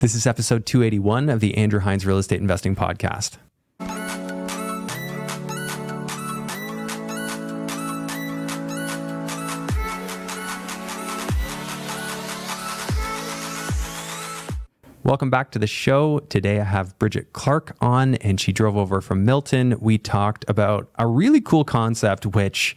This is episode 281 of the Andrew Hines Real Estate Investing Podcast. Welcome back to the show. Today I have Bridgette Clarke on, and she drove over from Milton. We talked about a really cool concept, which,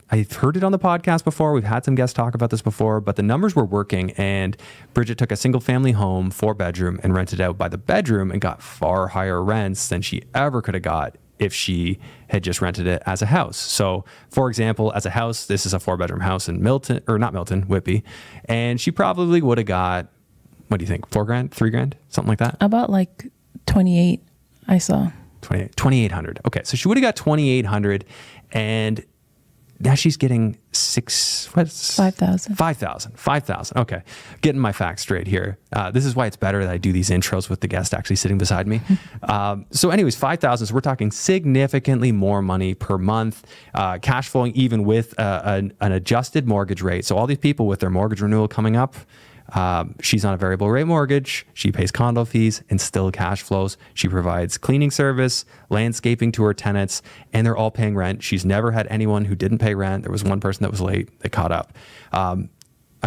I've heard it on the podcast before. We've had some guests talk about this before, but the numbers were working, and Bridgette took a single family home, 4-bedroom, and rented out by the bedroom and got far higher rents than she ever could have got if she had just rented it as a house. So for example, as a house, this is a 4-bedroom house in Whitby. And she probably would have got, what do you think? $4,000, $3,000, something like that? About like 28, I saw. 2,800. Okay. So she would have got 2,800, and now she's getting $5,000. Okay. Getting my facts straight here. This is why it's better that I do these intros with the guest actually sitting beside me. So anyways, 5,000. So we're talking significantly more money per month, cash flowing even with an adjusted mortgage rate. So all these people with their mortgage renewal coming up, she's on a variable rate mortgage. She pays condo fees and still cash flows. She provides cleaning service, landscaping to her tenants, and they're all paying rent. She's never had anyone who didn't pay rent. There was one person that was late. They caught up. A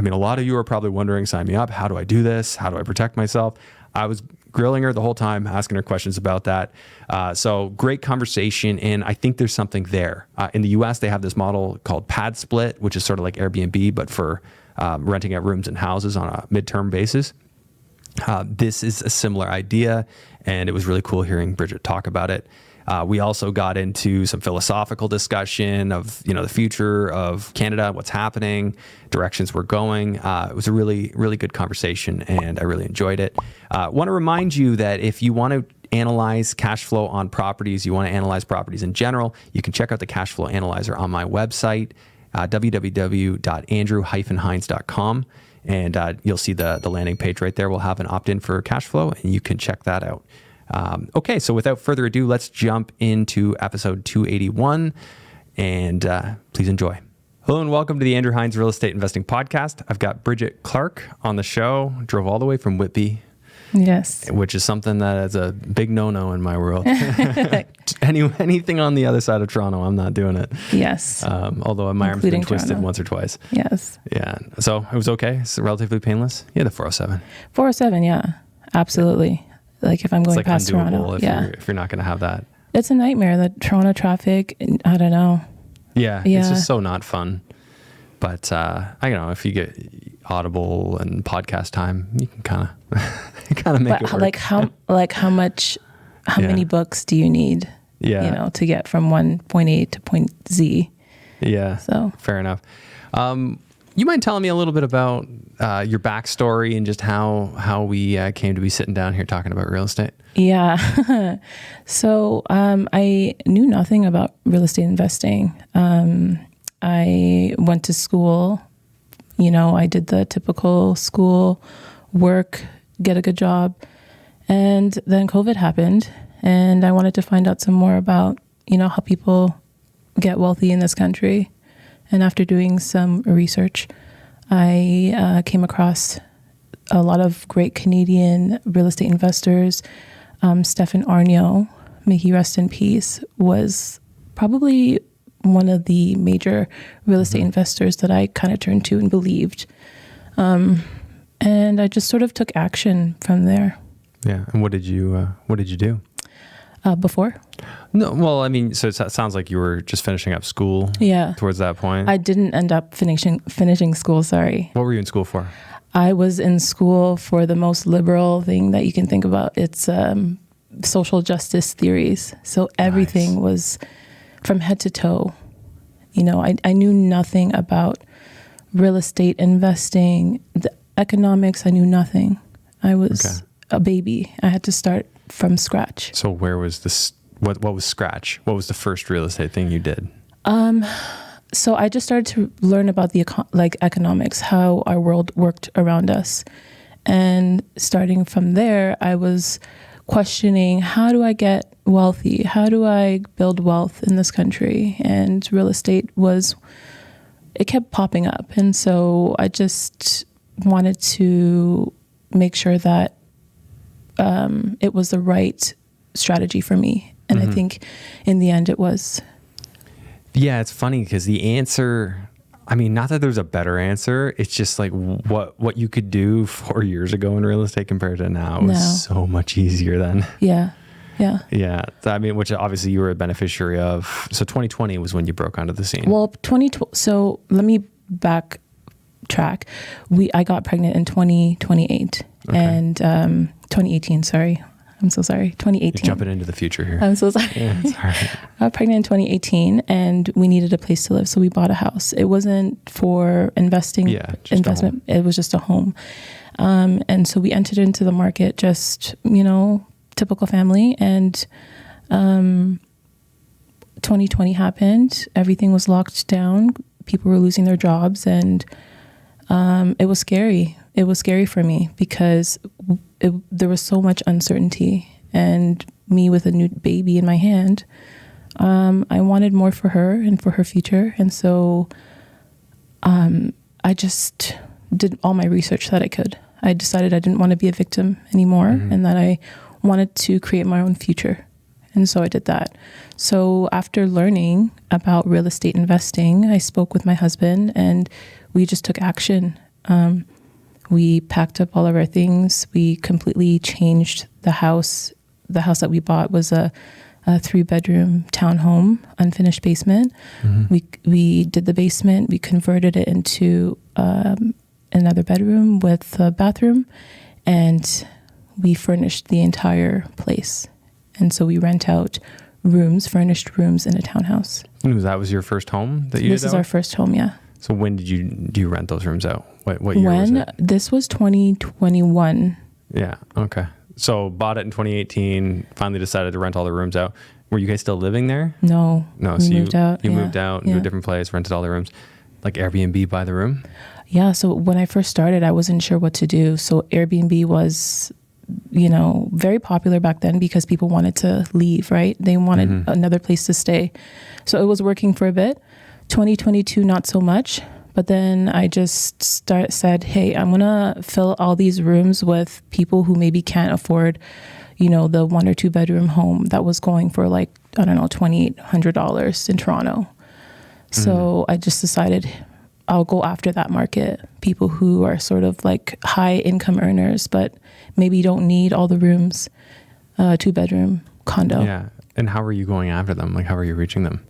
lot of you are probably wondering, sign me up. How do I do this? How do I protect myself? I was grilling her the whole time, asking her questions about that. So great conversation. And I think there's something there. In the US, they have this model called pad split, which is sort of like Airbnb, but for renting out rooms and houses on a midterm basis. This is a similar idea, and it was really cool hearing Bridgette talk about it. We also got into some philosophical discussion of, the future of Canada, what's happening, directions we're going. It was a really, really good conversation, and I really enjoyed it. Want to remind you that if you want to analyze cash flow on properties, you want to analyze properties in general, you can check out the cash flow analyzer on my website, www.andrew-hines.com, and you'll see the landing page right there. We'll have an opt-in for cash flow, and you can check that out. Okay, so without further ado, let's jump into episode 281, and please enjoy. Hello and welcome to the Andrew Hines Real Estate Investing Podcast. I've got Bridgette Clarke on the show, drove all the way from Whitby. Yes. Which is something that is a big no-no in my world. Anything on the other side of Toronto, I'm not doing it. Yes. Although my arm's been twisted once or twice. Yes. Yeah. So it was okay. It's relatively painless. Yeah, the 407. 407, yeah. Absolutely. Like if I'm going past Toronto. If you're not going to have that. It's a nightmare, the Toronto traffic. I don't know. Yeah. It's just so not fun. But if you get Audible and podcast time, you can kind of make it work. How many books do you need? Yeah. To get from one point A to point Z. Yeah. So fair enough. You mind telling me a little bit about your backstory and just how we came to be sitting down here talking about real estate? Yeah. So I knew nothing about real estate investing. I went to school. I did the typical school work, get a good job. And then COVID happened, and I wanted to find out some more about, how people get wealthy in this country. And after doing some research, I came across a lot of great Canadian real estate investors. Stephen Arnio, may he rest in peace, was probably one of the major real estate investors that I kind of turned to and believed. And I just sort of took action from there. Yeah. And what did you do? Before? No, well, so it sounds like you were just finishing up school. Yeah. Towards that point. I didn't end up finishing school, sorry. What were you in school for? I was in school for the most liberal thing that you can think about. It's social justice theories. So everything was from head to toe. I knew nothing about real estate investing, the economics. I knew nothing. I was a baby. I had to start from scratch. So where was this? What was scratch? What was the first real estate thing you did? So I just started to learn about the economics, how our world worked around us. And starting from there, I was questioning, how do I get wealthy? How do I build wealth in this country? And real estate it kept popping up. And so I just wanted to make sure that it was the right strategy for me. And I think in the end it was. Yeah, it's funny because the answer, I mean, not that there's a better answer. It's just like what you could do 4 years ago in real estate compared to now is so much easier then. Yeah. Yeah. Yeah. I mean, which obviously you were a beneficiary of. So 2020 was when you broke onto the scene. Well, so let me backtrack. I got pregnant in 2028 and 2018, sorry. I'm so sorry. 2018. You're jumping into the future here. I'm so sorry. Yeah, it's all right. I got pregnant in 2018 and we needed a place to live. So we bought a house. It wasn't for investment. It was just a home. And so we entered into the market just, typical family. And 2020 happened. Everything was locked down. People were losing their jobs. And it was scary. It was scary for me because there was so much uncertainty, and me with a new baby in my hand, I wanted more for her and for her future. And so I just did all my research that I could. I decided I didn't want to be a victim anymore and that I wanted to create my own future. And so I did that. So after learning about real estate investing, I spoke with my husband and we just took action. We packed up all of our things. We completely changed the house. The house that we bought was a 3-bedroom townhome, unfinished basement. We did the basement. We converted it into another bedroom with a bathroom, and we furnished the entire place. And so we rent out furnished rooms in a townhouse. That was your first home that you did? This is our first home, yeah. So when do you rent those rooms out? What year was it? This was 2021. Yeah. Okay. So bought it in 2018, finally decided to rent all the rooms out. Were you guys still living there? No. So we moved out. You moved out into a different place, rented all the rooms, like Airbnb by the room? Yeah. So when I first started, I wasn't sure what to do. So Airbnb was, very popular back then because people wanted to leave, right? They wanted another place to stay. So it was working for a bit. 2022, not so much. But then I just said, hey, I'm going to fill all these rooms with people who maybe can't afford, the 1 or 2 bedroom home that was going for like, I don't know, $2,800 in Toronto. So I just decided I'll go after that market. People who are sort of like high income earners, but maybe don't need all the rooms, 2-bedroom condo. Yeah. And how are you going after them? Like, how are you reaching them?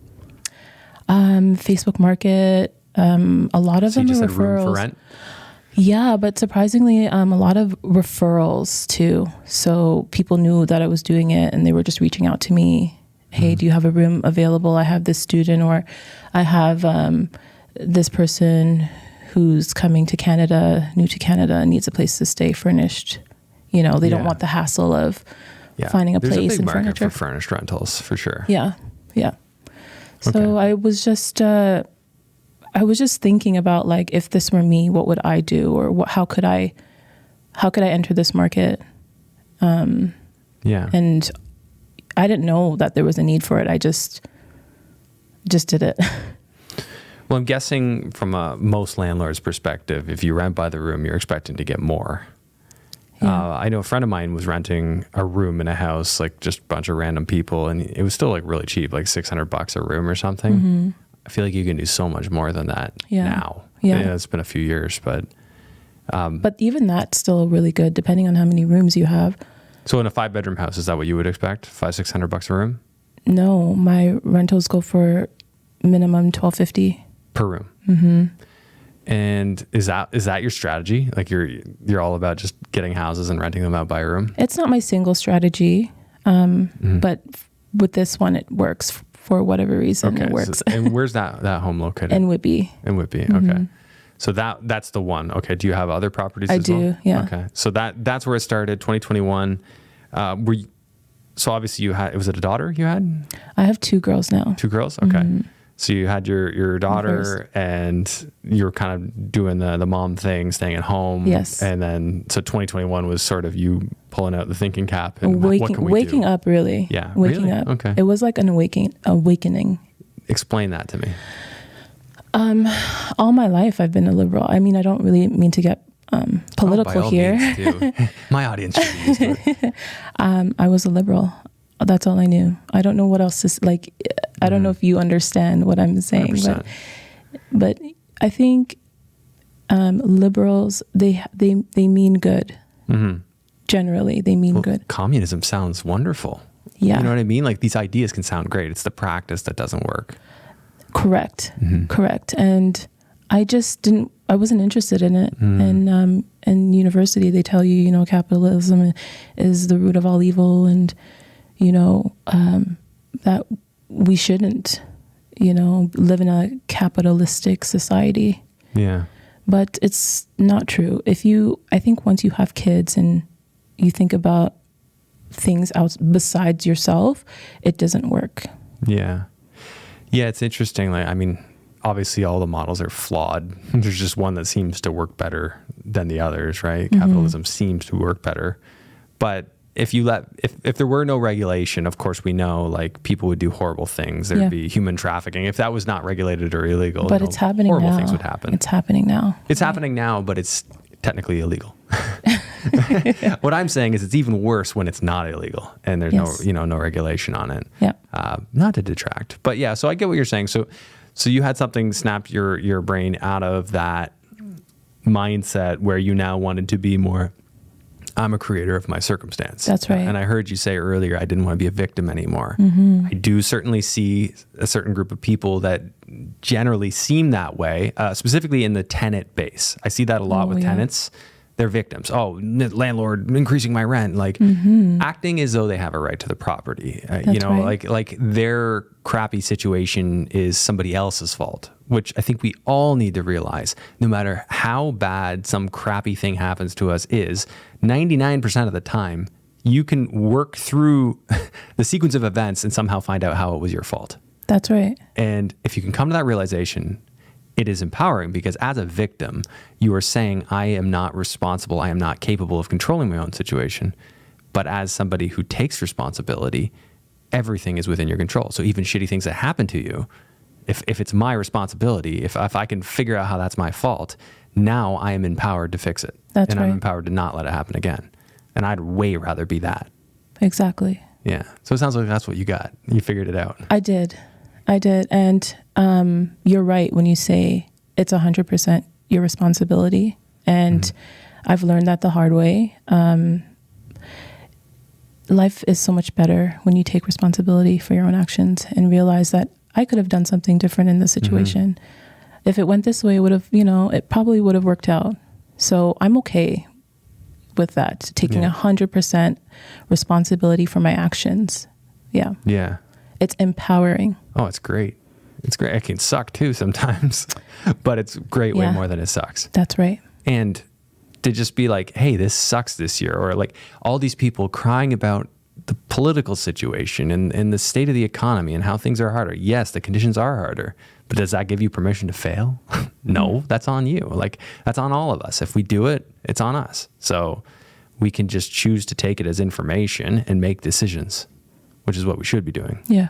Facebook Market. A lot of them are referrals. Room for rent? Yeah, but surprisingly, a lot of referrals too. So people knew that I was doing it and they were just reaching out to me. Hey, do you have a room available? I have this student, or I have this person who's coming to Canada, new to Canada, needs a place to stay furnished. They don't want the hassle of finding a place and furniture. There's a big market for furnished rentals for sure. Yeah. Yeah. So I was just thinking about, like, if this were me, what would I do, or how could I enter this market? And I didn't know that there was a need for it. I just did it. Well, I'm guessing from most landlords' perspective, if you rent by the room, you're expecting to get more. Yeah. I know a friend of mine was renting a room in a house, like just a bunch of random people, and it was still like really cheap, like $600 a room or something. I feel like you can do so much more than that now. Yeah, it's been a few years, but even that's still really good, depending on how many rooms you have. So in a 5-bedroom house, is that what you would expect? $500-$600 a room? No, my rentals go for minimum $1,250 per room. And is that your strategy? Like you're all about just getting houses and renting them out by room? It's not my single strategy, but with this one, it works for whatever reason. It works. So, and where's that home located? In Whitby. In Whitby. Okay. So that's the one. Okay. Do you have other properties as well? I do. Yeah. Okay. So that's where it started. 2021. So obviously was it a daughter you had? I have 2 girls now. 2 girls. Okay. So you had your daughter and you were kind of doing the mom thing, staying at home. Yes. And then, so 2021 was sort of you pulling out the thinking cap and waking up, really. Yeah. Waking really? up. Okay. It was like an awakening. Explain that to me. All my life I've been a liberal. I mean, I don't really mean to get political by all here. means, too. My audience should be used to it. I was a liberal. That's all I knew. I don't know what else is like. I don't know if you understand what I'm saying, 100%. but I think liberals they mean good. Generally, they mean good. Communism sounds wonderful. Yeah. You know what I mean? Like these ideas can sound great. It's the practice that doesn't work. Correct. Correct. And I wasn't interested in it. And in university, they tell you, you know, capitalism is the root of all evil, and, you know, that we shouldn't, you know, live in a capitalistic society. Yeah. But it's not true. I think once you have kids and you think about things out besides yourself, it doesn't work. Yeah. Yeah, it's interesting. Like, I mean, obviously all the models are flawed. There's just one that seems to work better than the others, right? Capitalism seems to work better. But if there were no regulation, of course we know like people would do horrible things. There'd be human trafficking. If that was not regulated or illegal, but it's happening horrible now. things would happen. It's happening now. It's happening now, but it's technically illegal. What I'm saying is it's even worse when it's not illegal and there's no regulation on it. Yeah. Not to detract, but yeah, so I get what you're saying. So you had something snap your brain out of that mindset where you now wanted to be more, I'm a creator of my circumstance. That's right. And I heard you say earlier, I didn't want to be a victim anymore. I do certainly see a certain group of people that generally seem that way, specifically in the tenant base. I see that a lot with tenants. They're victims. Oh, landlord increasing my rent, like acting as though they have a right to the property. You know, right. like their crappy situation is somebody else's fault, which I think we all need to realize. No matter how bad some crappy thing happens to us is, 99% of the time, you can work through the sequence of events and somehow find out how it was your fault. That's right. And if you can come to that realization, it is empowering, because as a victim, you are saying, I am not responsible. I am not capable of controlling my own situation. But as somebody who takes responsibility, everything is within your control. So even shitty things that happen to you, if it's my responsibility, if I can figure out how that's my fault, now I am empowered to fix it. That's and right. I'm empowered to not let it happen again. And I'd way rather be that. Exactly. Yeah. So it sounds like that's what you got. You figured it out. I did. And you're right when you say it's 100% your responsibility. And I've learned that the hard way. Life is so much better when you take responsibility for your own actions and realize that I could have done something different in this situation. If it went this way, it probably would have worked out. So I'm okay with that, taking 100% responsibility for my actions. Yeah. Yeah. It's empowering. Oh, it's great. It's great. It can suck too sometimes, but it's great way more than it sucks. That's right. And to just be like, hey, this sucks this year, or like all these people crying about the political situation and the state of the economy and how things are harder. Yes, the conditions are harder, but does that give you permission to fail? No, that's on you. Like that's on all of us. If we do it, it's on us. So we can just choose to take it as information and make decisions, which is what we should be doing. Yeah.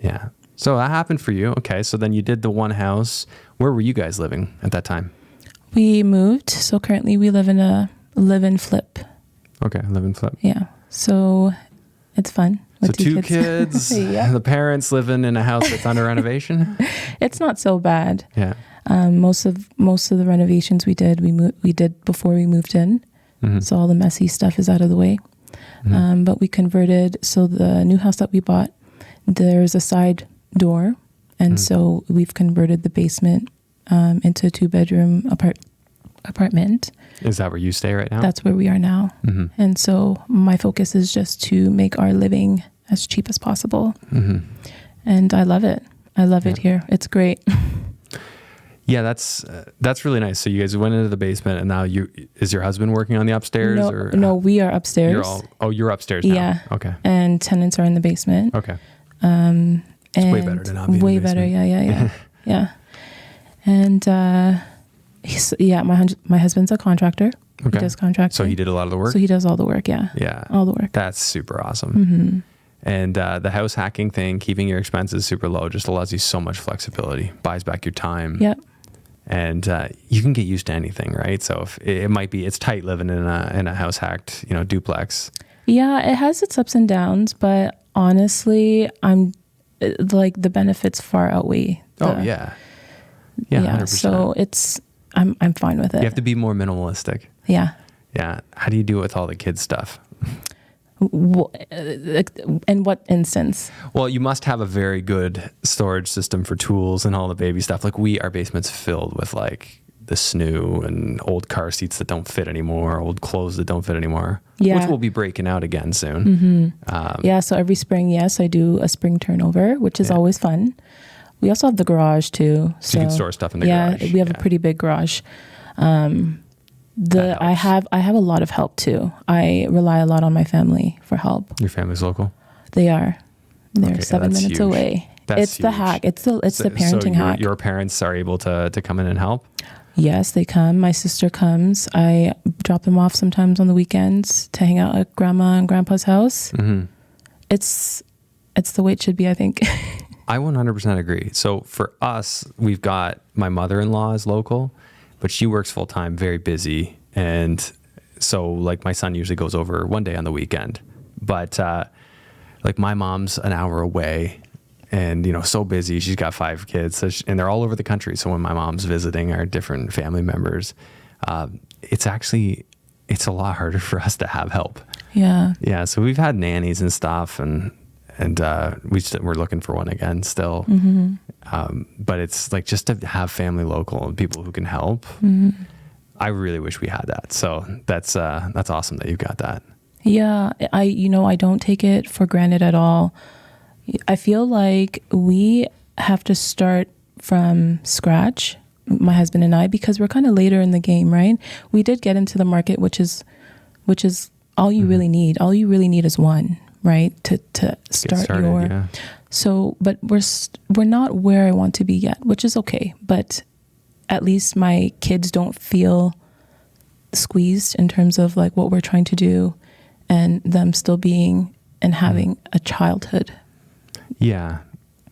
Yeah. So that happened for you. Okay. So then you did the one house. Where were you guys living at that time? We moved. So currently we live in a live-in flip. Okay. Live and flip. Yeah. So it's fun. So two kids, Yeah. The parents living in a house that's under renovation. It's not so bad. Yeah. Most of the renovations we did before we moved in. So all the messy stuff is out of the way. But we converted. So the new house that we bought, there's a side door. And so we've converted the basement into a 2-bedroom apartment. Is that where you stay right now? That's where we are now. And so my focus is just to make our living as cheap as possible. And I love it. I love it here. It's great. Yeah, that's really nice. So you guys went into the basement, and now is your husband working on the upstairs? No, we are upstairs. You're upstairs now. Yeah. Okay. And tenants are in the basement. Okay. It's way better to not be in the way basement. better. Yeah. Yeah. And my husband's a contractor. Okay. He does contracting. So he did a lot of the work? So he does all the work, yeah. Yeah. All the work. That's super awesome. And the house hacking thing, keeping your expenses super low, just allows you so much flexibility, buys back your time. Yep. And you can get used to anything, right? So if it might be, it's tight living in a house hacked, duplex. Yeah, it has its ups and downs, but honestly, I'm like the benefits far outweigh. Yeah, 100%. So I'm fine with it. You have to be more minimalistic. Yeah. Yeah. How do you do it with all the kids stuff? In what instance? Well, you must have a very good storage system for tools and all the baby stuff. Like our basement's filled with like the snoo and old car seats that don't fit anymore, old clothes that don't fit anymore, which will be breaking out again soon. Mm-hmm. So every spring, yes, I do a spring turnover, which is always fun. We also have the garage too. So you can store stuff in the garage. Yeah, we have a pretty big garage. I have a lot of help too. I rely a lot on my family for help. Your family's local? They are. They're 7 minutes huge. away. It's huge. The hack. It's the parenting hack. Your parents are able to come in and help? Yes, they come. My sister comes. I drop them off sometimes on the weekends to hang out at grandma and grandpa's house. Mm-hmm. It's the way it should be, I think. I 100% agree. So for us, we've got my mother-in-law is local, but she works full time, very busy. And so like my son usually goes over one day on the weekend, but like my mom's an hour away and, so busy. She's got 5 kids and they're all over the country. So when my mom's visiting our different family members, it's a lot harder for us to have help. Yeah. Yeah. So we've had nannies and stuff and we're looking for one again still. Mm-hmm. But it's like just to have family local and people who can help. Mm-hmm. I really wish we had that. So that's awesome that you've got that. Yeah. I don't take it for granted at all. I feel like we have to start from scratch, my husband and I, because we're kind of later in the game, right? We did get into the market, which is all you really need. All you really need is one, right? To start started, yeah. So, but we're not where I want to be yet, which is okay. But at least my kids don't feel squeezed in terms of like what we're trying to do and them still being and having a childhood. Yeah.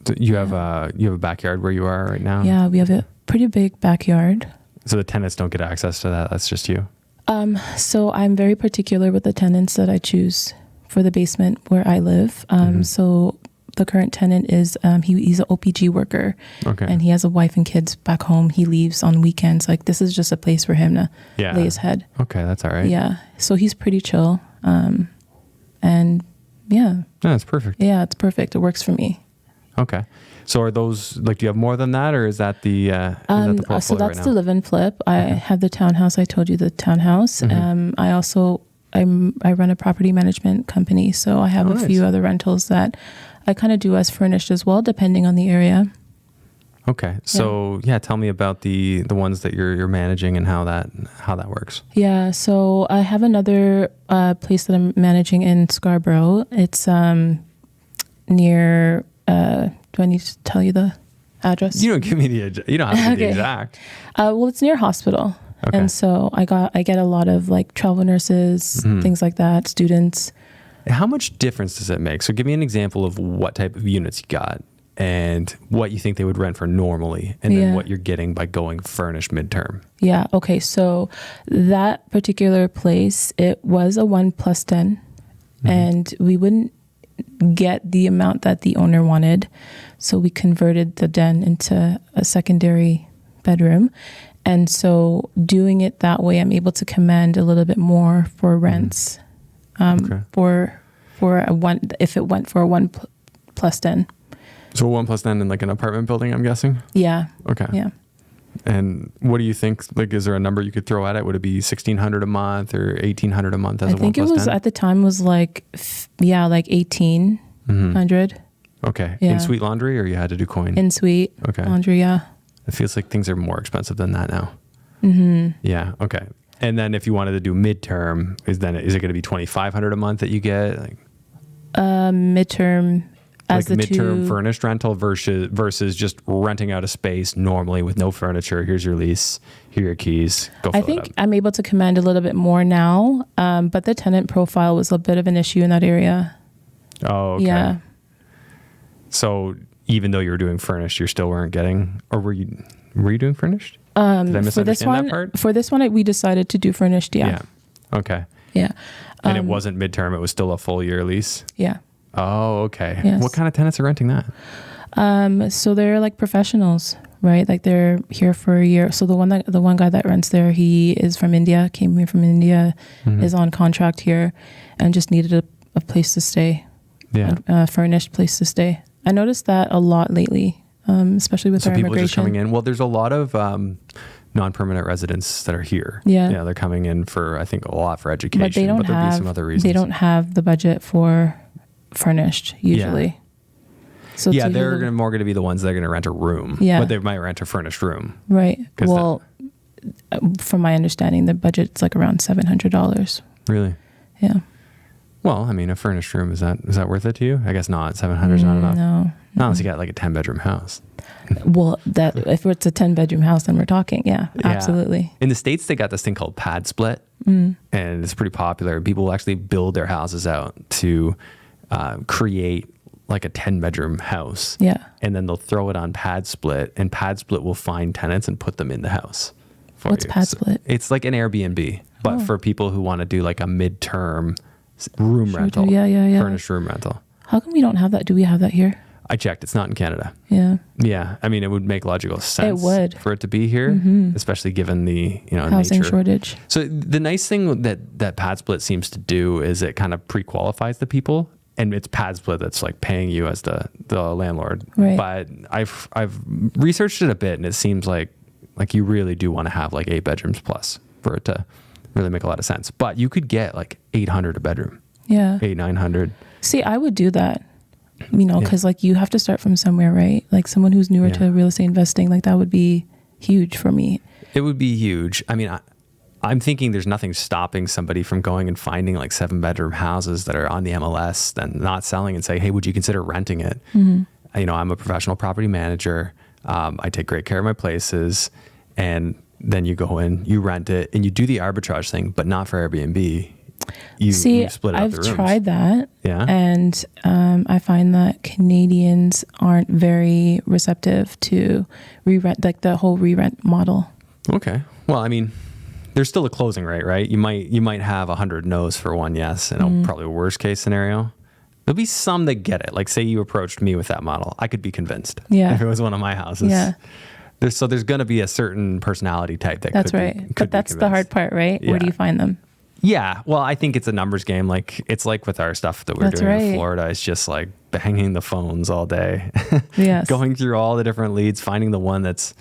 So you have a backyard where you are right now? Yeah, we have a pretty big backyard. So the tenants don't get access to that. That's just you. So I'm very particular with the tenants that I choose for the basement where I live. So the current tenant is he's an OPG worker, and he has a wife and kids back home. He leaves on weekends. Like this is just a place for him to lay his head. Okay, that's all right. Yeah, so he's pretty chill, and yeah, that's perfect. Yeah, it's perfect. It works for me. Okay, so are those like? Do you have more than that, or is that the? So that's the live and flip. I have the townhouse. I told you the townhouse. I run a property management company, so I have a few other rentals that I kind of do as furnished as well, depending on the area. Okay. So tell me about the ones that you're managing and how that works. Yeah. So I have another place that I'm managing in Scarborough. It's near. Do I need to tell you the address? You don't give me you don't have to be the exact. Well, it's near hospital. Okay. And so I get a lot of like travel nurses, things like that, students. How much difference does it make? So give me an example of what type of units you got and what you think they would rent for normally and then what you're getting by going furnished midterm. Yeah. Okay. So that particular place, it was a 1+10 and we wouldn't get the amount that the owner wanted. So we converted the den into a secondary bedroom. And so doing it that way, I'm able to command a little bit more for rents. For a one, if it went for a 1+10. So 1+10 in like an apartment building, I'm guessing? Yeah. Okay. Yeah. And what do you think? Like, is there a number you could throw at it? Would it be $1,600 a month or $1,800 a month as a 1+10? I think it was at the time was like, like $1,800. Okay. Yeah. In suite laundry, or you had to do coin? In suite laundry, yeah. It feels like things are more expensive than that now. Mm-hmm. Yeah. Okay. And then if you wanted to do midterm, is it going to be $2,500 a month that you get? Like, midterm as like the midterm furnished rental versus just renting out a space normally with no furniture. Here's your lease. Here are your keys. Go fill I think it up. I'm able to command a little bit more now, but the tenant profile was a bit of an issue in that area. Oh, okay. Yeah. So even though you were doing furnished, you still weren't getting, or were you doing furnished? Did I For this misunderstand one, that part? we decided to do furnished. Yeah. Okay. Yeah. And it wasn't midterm. It was still a full year lease. Yeah. Oh, okay. Yes. What kind of tenants are renting that? So they're like professionals, right? Like they're here for a year. So the one guy that rents there, he is from India, came here from India, is on contract here, and just needed a place to stay. Yeah. A furnished place to stay. I noticed that a lot lately, especially with our people are just immigration. coming in. Well, there's a lot of non-permanent residents that are here. Yeah. They're coming in for, I think, a lot for education, But they don't there'll have be some other reasons. they don't have the budget for furnished usually. Yeah. So it's they're usually- more going to be the ones that are going to rent a room. Yeah. But they might rent a furnished room. right. 'Cause Well, from my understanding, the budget's like around $700. Really? Yeah. Well, I mean, a furnished room, is that worth it to you? I guess not. 700 is not enough. No. Not unless you got like a 10-bedroom house. Well, that if it's a 10-bedroom house, then we're talking. Yeah, absolutely. In the States, they got this thing called pad split, and it's pretty popular. People will actually build their houses out to create like a 10-bedroom house. Yeah. And then they'll throw it on pad split, and pad split will find tenants and put them in the house. What's pad split? It's like an Airbnb, but for people who want to do like a midterm room rental. Yeah. Furnished room rental. How come we don't have that? Do we have that here? I checked. It's not in Canada. Yeah. Yeah. I mean, it would make logical sense It would. for it to be here, especially given the, Housing nature. shortage. So the nice thing that pad split seems to do is it kind of pre-qualifies the people, and it's pad split that's like paying you as the landlord. Right. But I've researched it a bit, and it seems like you really do want to have like 8 bedrooms plus for it to really make a lot of sense. But you could get like 800 a bedroom. Yeah. 900. See, I would do that. Because like you have to start from somewhere, right? Like someone who's newer to real estate investing, like that would be huge for me. It would be huge. I mean, I'm thinking there's nothing stopping somebody from going and finding like 7-bedroom houses that are on the MLS and not selling and say, hey, would you consider renting it? I'm a professional property manager. I take great care of my places. And then you go in, you rent it, and you do the arbitrage thing, but not for Airbnb. You split up the rooms. I've tried that. Yeah. And I find that Canadians aren't very receptive to re-rent, like the whole re-rent model. Okay. Well, I mean, there's still a closing rate, right? You might have 100 no's for one yes, and probably a worst case scenario. There'll be some that get it. Like say you approached me with that model, I could be convinced. Yeah. If it was one of my houses. Yeah. There's going to be a certain personality type that That's could right. be, But could that's be the hard convinced. part, right? Yeah. Where do you find them? Yeah. Well, I think it's a numbers game. Like it's like with our stuff that we're That's doing in right. Florida. It's just like banging the phones all day. Yes. Going through all the different leads, finding the one that's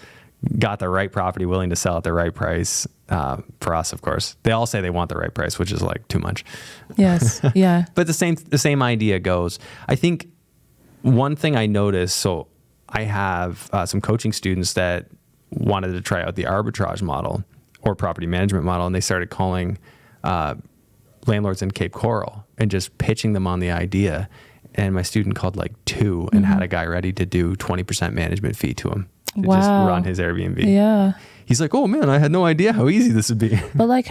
got the right property, willing to sell at the right price. For us, of course, they all say they want the right price, which is like too much. Yes. Yeah. But the same idea goes. I think one thing I noticed, so I have some coaching students that wanted to try out the arbitrage model or property management model, and they started calling landlords in Cape Coral and just pitching them on the idea. And my student called like 2 and had a guy ready to do 20% management fee to him to just Wow. run his Airbnb. Yeah. He's like, oh man, I had no idea how easy this would be. But like,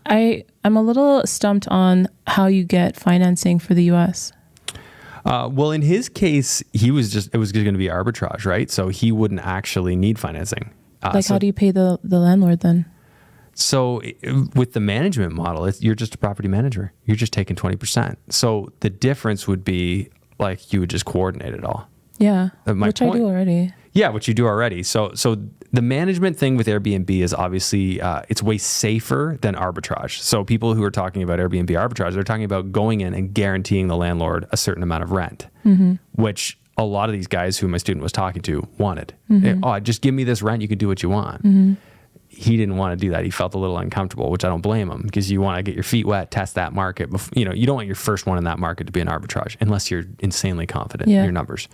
I'm a little stumped on how you get financing for the U.S. Well, in his case, it was going to be arbitrage, right? So he wouldn't actually need financing. How do you pay the landlord then? So with the management model, you're just a property manager. You're just taking 20%. So the difference would be like you would just coordinate it all. Yeah, My which I point- do already. Yeah, which you do already. So the management thing with Airbnb is obviously it's way safer than arbitrage. So people who are talking about Airbnb arbitrage, they're talking about going in and guaranteeing the landlord a certain amount of rent, which a lot of these guys who my student was talking to wanted. Just give me this rent. You can do what you want. He didn't want to do that. He felt a little uncomfortable, which I don't blame him because you want to get your feet wet, test that market. You don't want your first one in that market to be an arbitrage unless you're insanely confident in your numbers.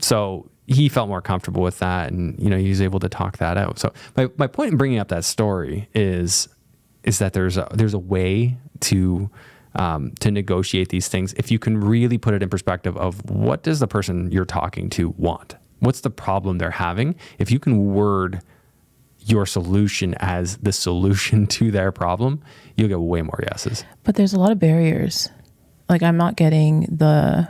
So he felt more comfortable with that, and he was able to talk that out. So my point in bringing up that story is that there's a way to negotiate these things if you can really put it in perspective of what does the person you're talking to want? What's the problem they're having? If you can word your solution as the solution to their problem, you'll get way more yeses. But there's a lot of barriers. Like I'm not getting the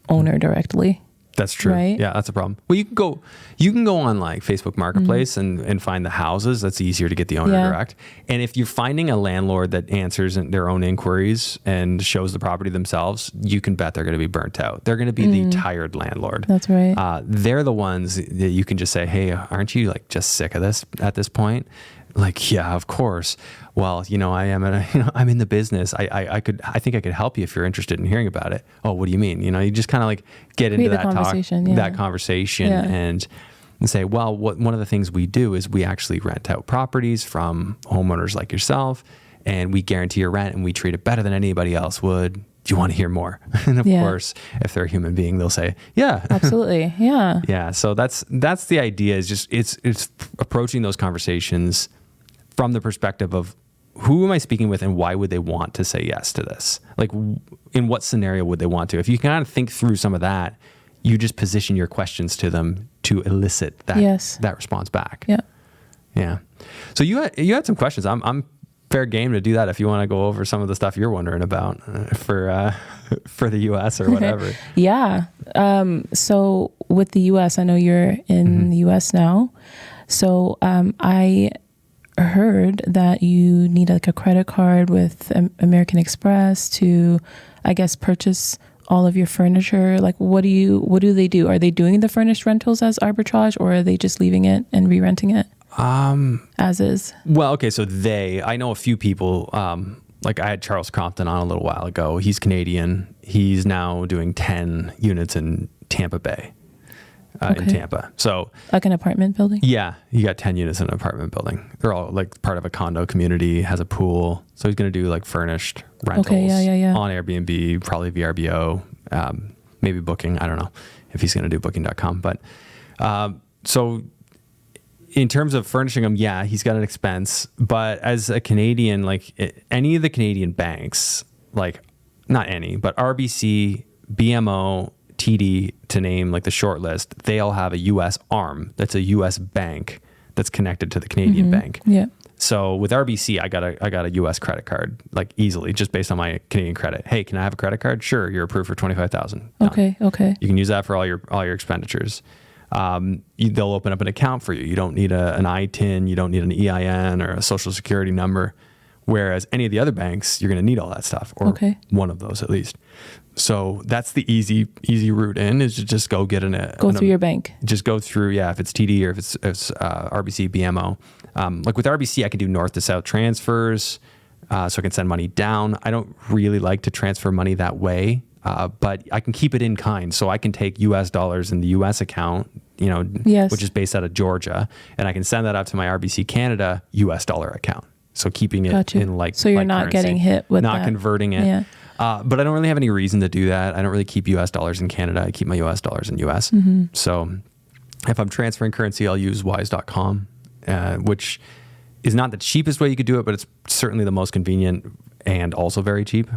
owner directly. That's true. Right? Yeah, that's a problem. Well, you can go on like Facebook Marketplace and find the houses. That's easier to get the owner direct. And if you're finding a landlord that answers their own inquiries and shows the property themselves, you can bet they're going to be burnt out. They're going to be the tired landlord. That's right. They're the ones that you can just say, hey, aren't you like just sick of this at this point? Like, yeah, of course. Well, I'm in the business. I think I could help you if you're interested in hearing about it. Oh, what do you mean? You just kind of like get into that conversation, that conversation and say, well, one of the things we do is we actually rent out properties from homeowners like yourself, and we guarantee your rent and we treat it better than anybody else would. Do you want to hear more? And of course, if they're a human being, they'll say, yeah, absolutely. Yeah. Yeah. So that's the idea, is just, it's approaching those conversations from the perspective of who am I speaking with and why would they want to say yes to this? Like, in what scenario would they want to? If you kind of think through some of that, you just position your questions to them to elicit that response back. Yeah. Yeah. So you had some questions. I'm fair game to do that if you want to go over some of the stuff you're wondering about for the U.S. or whatever. Yeah. So with the U.S., I know you're in the U.S. now. So I heard that you need like a credit card with American Express to, I guess, purchase all of your furniture. Like, what do they do? Are they doing the furnished rentals as arbitrage, or are they just leaving it and re-renting it as is? Well, okay. So I know a few people, like I had Charles Crompton on a little while ago. He's Canadian. He's now doing 10 units in Tampa Bay. In Tampa. So like an apartment building? Yeah. He got 10 units in an apartment building. They're all like part of a condo community, has a pool. So he's going to do like furnished rentals on Airbnb, probably VRBO, maybe Booking. I don't know if he's going to do Booking.com. But so in terms of furnishing them, yeah, he's got an expense. But as a Canadian, like any of the Canadian banks, like not any, but RBC, BMO, TD, to name like the short list, they all have a U.S. arm that's a U.S. bank that's connected to the Canadian bank. Yeah. So with RBC, I got a U.S. credit card, like easily, just based on my Canadian credit. Hey, can I have a credit card? Sure, you're approved for $25,000. Okay. You can use that for all your expenditures. They'll open up an account for you. You don't need an akin, you don't need an EIN or a social security number. Whereas any of the other banks, you're going to need all that stuff, or one of those at least. So that's the easy route in, is to just go get go through your bank. Just go through, if it's TD or if it's RBC, BMO. Like with RBC, I can do north to south transfers, so I can send money down. I don't really like to transfer money that way, but I can keep it in kind. So I can take US dollars in the US account, which is based out of Georgia, and I can send that out to my RBC Canada US dollar account. So keeping it in like, so you're not currency, getting hit with not that. Converting it. Yeah. But I don't really have any reason to do that. I don't really keep US dollars in Canada. I keep my US dollars in US. So if I'm transferring currency, I'll use wise.com, which is not the cheapest way you could do it, but it's certainly the most convenient and also very cheap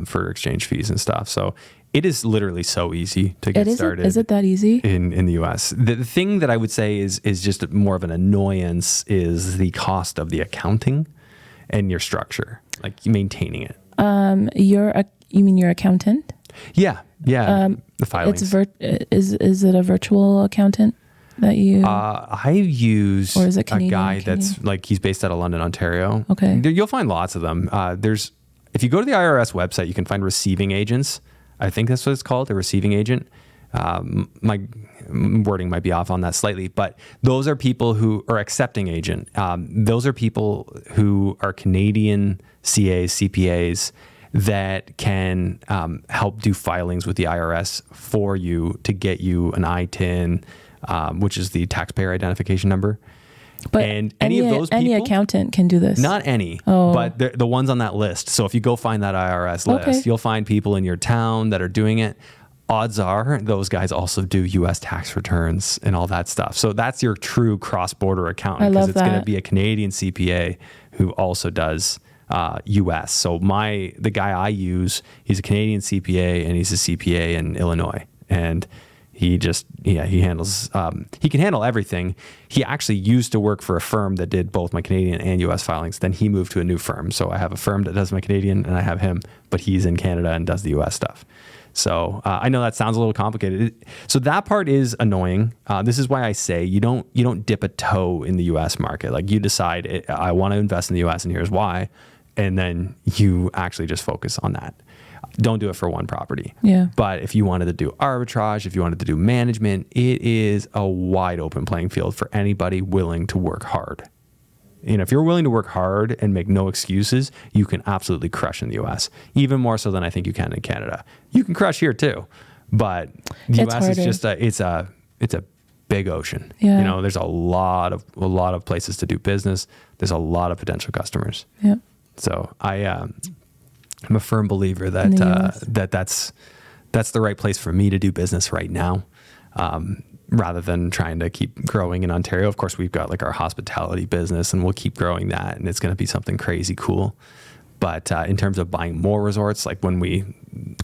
for exchange fees and stuff. So it is literally so easy to get started. Is it that easy? In the US. The thing that I would say is just more of an annoyance is the cost of the accounting and your structure, like maintaining it. You mean your accountant? Yeah. The filings. Is it a virtual accountant that you? I use or is it a guy that's like, he's based out of London, Ontario. Okay. You'll find lots of them. If you go to the IRS website, you can find receiving agents. I think that's what it's called, a receiving agent. My wording might be off on that slightly, but those are people who are accepting agent. Those are people who are Canadian CAs, CPAs that can help do filings with the IRS for you to get you an ITIN, which is the taxpayer identification number. But and any of those people, any accountant can do this. Not any, but the ones on that list. So if you go find that IRS list, you'll find people in your town that are doing it. Odds are those guys also do U.S. tax returns and all that stuff. So that's your true cross-border accountant, because it's going to be a Canadian CPA who also does U.S. So the guy I use, he's a Canadian CPA and he's a CPA in Illinois, and he handles, he can handle everything. He actually used to work for a firm that did both my Canadian and US filings. Then he moved to a new firm. So I have a firm that does my Canadian and I have him, but he's in Canada and does the US stuff. So I know that sounds a little complicated. So that part is annoying. This is why I say you don't dip a toe in the U.S. market. Like you decide, I want to invest in the U.S. and here's why, and then you actually just focus on that. Don't do it for one property. Yeah. But if you wanted to do arbitrage, if you wanted to do management, it is a wide open playing field for anybody willing to work hard. If you're willing to work hard and make no excuses, you can absolutely crush in the U.S. Even more so than I think you can in Canada. You can crush here too, but the U.S. is just it's a big ocean. Yeah. There's a lot of places to do business. There's a lot of potential customers. Yeah. So I'm a firm believer that that's the right place for me to do business right now. Rather than trying to keep growing in Ontario. Of course, we've got like our hospitality business and we'll keep growing that and it's going to be something crazy cool. But in terms of buying more resorts, like when we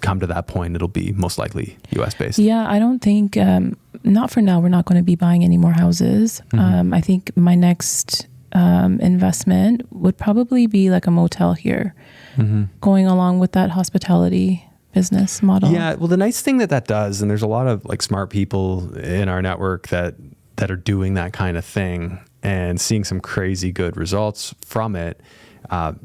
come to that point, it'll be most likely US based. Yeah, I don't think, not for now, we're not going to be buying any more houses. I think my next investment would probably be like a motel here, going along with that hospitality business model. Yeah, well, the nice thing that does, and there's a lot of like smart people in our network that are doing that kind of thing and seeing some crazy good results from it.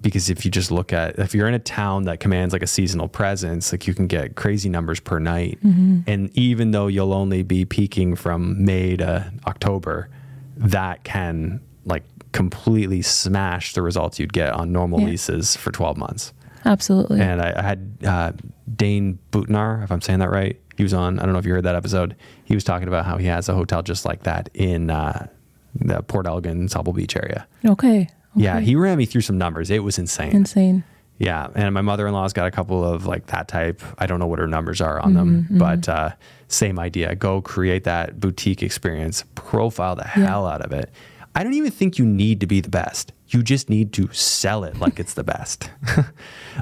Because if you just look at, if you're in a town that commands like a seasonal presence, like you can get crazy numbers per night. And even though you'll only be peaking from May to October, that can like completely smash the results you'd get on normal leases for 12 months. Absolutely. And I had Dane Boutnar, if I'm saying that right. He was on, I don't know if you heard that episode. He was talking about how he has a hotel just like that in the Port Elgin, Sauble Beach area. Okay. Yeah, he ran me through some numbers. It was insane. Yeah, and my mother-in-law's got a couple of like that type. I don't know what her numbers are on them, but same idea. Go create that boutique experience, profile the hell out of it. I don't even think you need to be the best. You just need to sell it like it's the best.